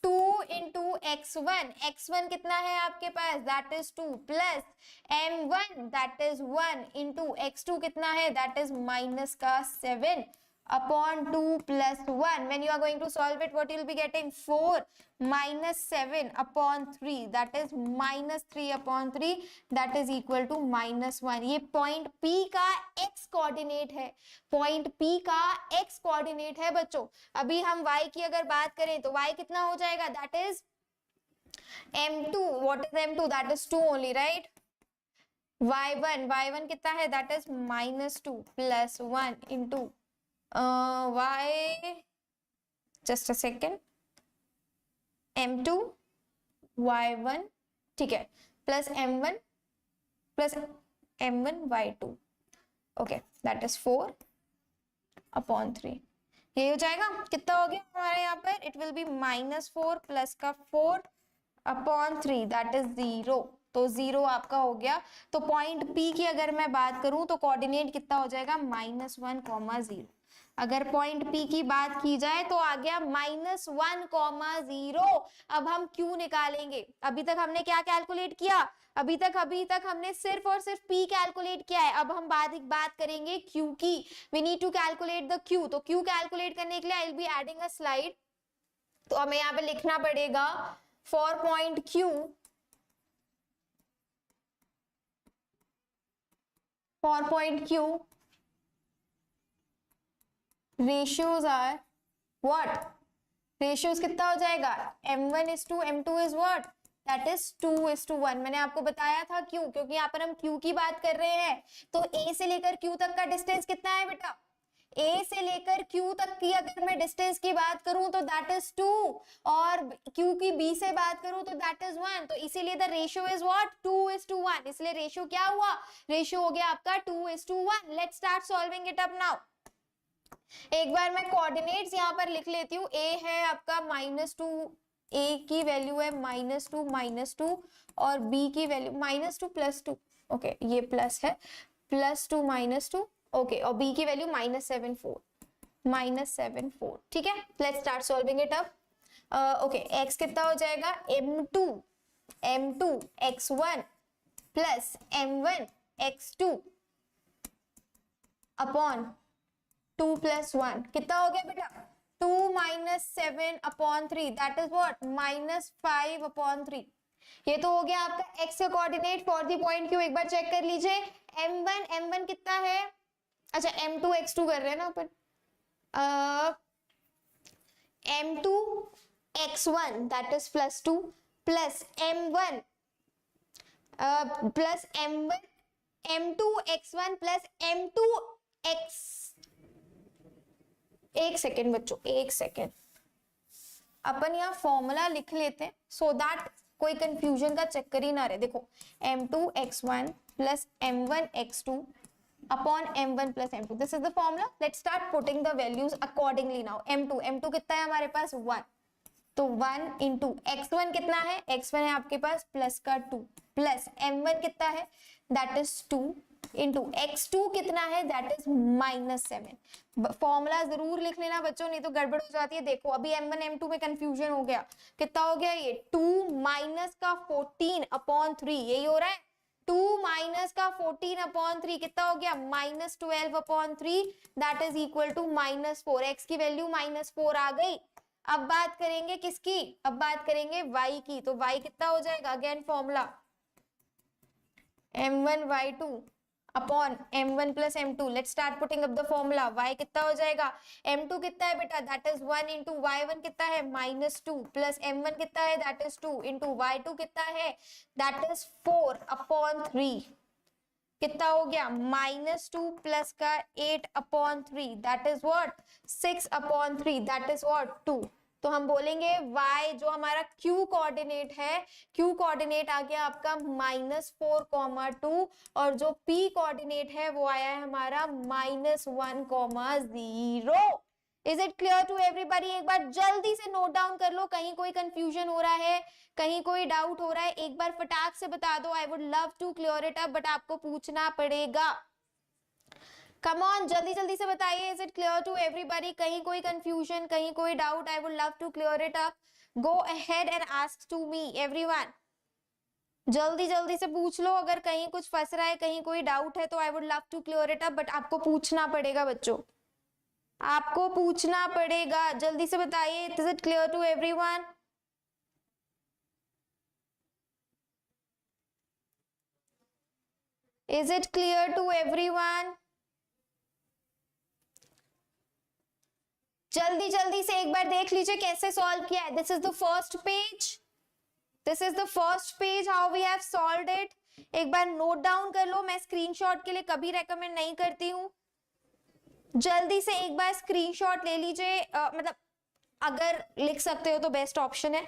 2 into x1। x1 कितना है आपके पास? That is 2 plus m1 that is 1 into x2 कितना है? That is -7 upon 2 plus 1. When you are going to solve it, what you will be getting? 4 minus 7 upon 3, that is minus 3 upon 3, that is equal to minus 1. ये पॉइंट P का x कोऑर्डिनेट है, पॉइंट P का x कोऑर्डिनेट है बच्चों. अभी हम y की अगर बात करें तो y कितना हो जाएगा? That is m2. what is m2? that is 2 only, right? y1 कितना है? that is minus 2 plus 1 into y, just a second, m2 y1, ठीक है, plus m1 plus m1 y2, okay, that is 4 upon 3. ये हो जाएगा. कितना हो गया हमारे यहाँ पर? It will B minus 4 plus का 4 अपॉन 3, दैट इज 0. तो 0 आपका हो गया. तो पॉइंट P की अगर मैं बात करूं तो कोऑर्डिनेट कितना हो जाएगा? -1, 0. अगर पॉइंट P की बात की जाए तो आ गया -1, 0. अब हम Q निकालेंगे. अभी तक हमने क्या कैलकुलेट किया? अभी तक हमने सिर्फ और सिर्फ P कैलकुलेट किया है. अब हम बात करेंगे Q की. We need to calculate the Q. तो Q कैलकुलेट करने के लिए I will be adding a slide. तो हमें यहाँ पे लिखना पड़ेगा for point Q, for point Q, ratios are what? Ratios कितना हो जाएगा? m1:2, m2 is what? That is 2:1. मैंने आपको बताया था क्यों? क्योंकि यहाँ पर हम Q की बात कर रहे हैं. तो A से लेकर Q तक का डिस्टेंस कितना है बेटा? A से लेकर Q तक की अगर मैं डिस्टेंस की बात करूं तो दैट इज 2, और Q की B से बात करूं तो दैट इज 1. तो इसीलिए द रेशियो इज व्हाट? 2:1. इसलिए रेशियो क्या हुआ? रेशियो हो गया आपका 2:1. Let's start solving it up now. एक बार मैं कोऑर्डिनेट्स यहाँ पर लिख लेती हूँ. A है आपका -2, A की वैल्यू है -2 और B की वैल्यू -2 +2. ओके, ये प्लस है, +2 -2. ओके, और B की वैल्यू -7, 4. ठीक है. Let's start solving it up. Okay, x कितना हो जाएगा? m2 x1 plus m1 x2 upon 2 + 1. कितना हो गया बेटा? 2 - 7 upon 3, that is what? -5 upon 3. ये तो हो गया आपका x का coordinate for the point Q. एक बार चेक कर लीजिए. m1 कितना है? अच्छा, m2 x2 कर रहे हैं ना अपन. m2 x1 that is +2 plus m1 plus m2 x1 plus m2 x. एक सेकेंड बच्चों, एक सेकेंड. अपन यहाँ फॉर्मूला लिख लेते हैं सो दैट कोई कंफ्यूजन का चक्कर ही ना रहे. देखो, m2 x1 plus m1 x2 upon m1 plus m2. This is the formula. Let's start putting the values accordingly now. m2 कितना है हमारे पास? 1. तो 1 into x1 कितना है? x1 है आपके पास प्लस का 2 प्लस m1 कितना है? that is 2 into x2 कितना है? that is -7. फॉर्मूला जरूर लिख लेना बच्चों, नहीं तो गड़बड़ हो जाती है. देखो, अभी m1 m2 में कंफ्यूजन हो गया. कितना हो गया ये? 2 माइनस का 14 अपॉन 3. यही हो रहा है. 2 माइनस का 14 अपॉन 3 कितना हो गया? -12 upon 3, that is equal to -4. x की वैल्यू -4 आ गई. अब बात करेंगे किसकी? अब बात करेंगे y की. तो y कितना हो जाएगा? Again formula m1 y2 upon m1 plus m2. Let's start putting up the formula. y कितना हो जाएगा? m2 कितना है बेटा? दैट इज 1 इंटू y1 कितना है? -2 प्लस m1 कितना है? दैट इज 2 इंटू y2 कितना है? That is 4 upon 3. कितना हो गया? -2 प्लस का 8 upon 3, that is what? 6 upon 3, that is what? 2. तो हम बोलेंगे y जो हमारा q कोऑर्डिनेट है, q कोऑर्डिनेट आ गया आपका -4, 2, और जो p कोऑर्डिनेट है वो आया है हमारा -1, 0. Is it clear to everybody? एक बार जल्दी से नोट डाउन कर लो. कहीं कोई कंफ्यूजन हो रहा है, कहीं कोई डाउट हो रहा है, एक बार फटाक से बता दो. I would love to clear it up, but आपको पूछना पड़ेगा. कम ऑन, जल्दी जल्दी से बताइए. Is it clear to everybody? कहीं कोई कंफ्यूजन, कहीं कोई doubt? I would love to clear it up. Go ahead and ask to me everyone. जल्दी जल्दी से पूछ लो. अगर कहीं कुछ फंस रहा है, कहीं कोई डाउट है, तो I would love to clear it up, but आपको पूछना पड़ेगा बच्चों. आपको पूछना पड़ेगा, जल्दी से बताइए। Is it clear to everyone? Is it clear to everyone? जल्दी जल्दी से एक बार देख लीजिए कैसे सॉल्व किया है। This is the first page, this is the first page how we have solved it. एक बार नोट डाउन कर लो, मैं स्क्रीनशॉट के लिए कभी रेकमेंड नहीं करती हूँ। जल्दी से एक बार स्क्रीनशॉट ले लीजिए, मतलब अगर लिख सकते हो तो बेस्ट ऑप्शन है,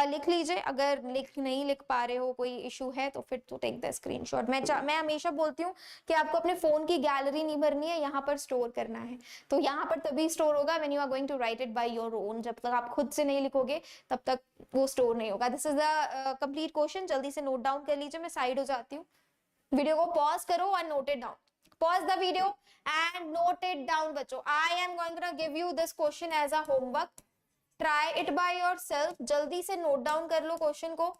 लिख लीजिए। अगर नहीं लिख पा रहे हो, कोई इशू है तो फिर तो टेक द स्क्रीनशॉट। मैं हमेशा बोलती हूँ कि आपको अपने फोन की गैलरी नहीं भरनी है, यहाँ पर स्टोर करना है। तो यहाँ पर तभी स्टोर होगा when you are going to write it by your own. जब तक आप खुद से नहीं लिखोगे तब तक वो स्टोर नहीं होगा। This is the complete question, जल्दी से नोट डाउन कर लीजिए। मैं साइड हो जाती हूँ, वीडियो को पॉज करो and note it down. Pause the video and note it down बच्चों। I am going to give you this question as a homework. Try it by yourself। जल्दी से नोट डाउन कर लो क्वेश्चन को।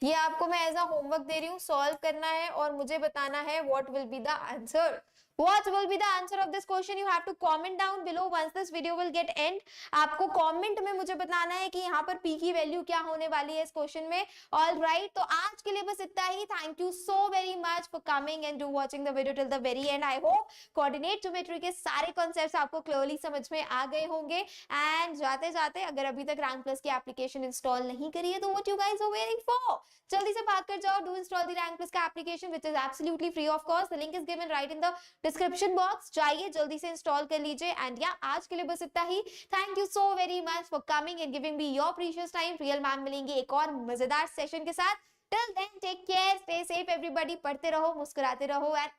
ये आपको मैं एज अ होमवर्क दे रही हूँ, सॉल्व करना है और मुझे बताना है what will be the answer. What will be the answer of this question? You have to comment down below once this video will get end। आपको comment में मुझे बताना है कि यहाँ पर P की वैल्यू क्या होने वाली है इस क्वेश्चन में। All right, तो आज के लिए बस इतना ही। Thank you so very much for coming and to watching the video till the very end। I hope coordinate geometry के सारे concepts आपको clearly समझ में आ गए होंगे। And जाते जाते अगर अभी तक Rank Plus की application install नहीं करी है तो what you guys are waiting for? जल्दी से भाग कर जाओ, do install the Rank Plus का application which is absolutely free of cost। The link is given right in the description box, जाइए जल्दी से इंस्टॉल कर लीजिए। एंड या आज के लिए बस इतना ही। Thank you so very much for coming and giving me your precious time. रियल मैम मिलेंगे एक और मजेदार सेशन के साथ। Till then take care, stay safe everybody. पढ़ते रहो, मुस्कुराते रहो and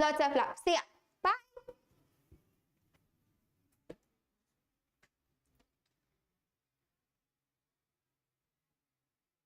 lots of love. See या।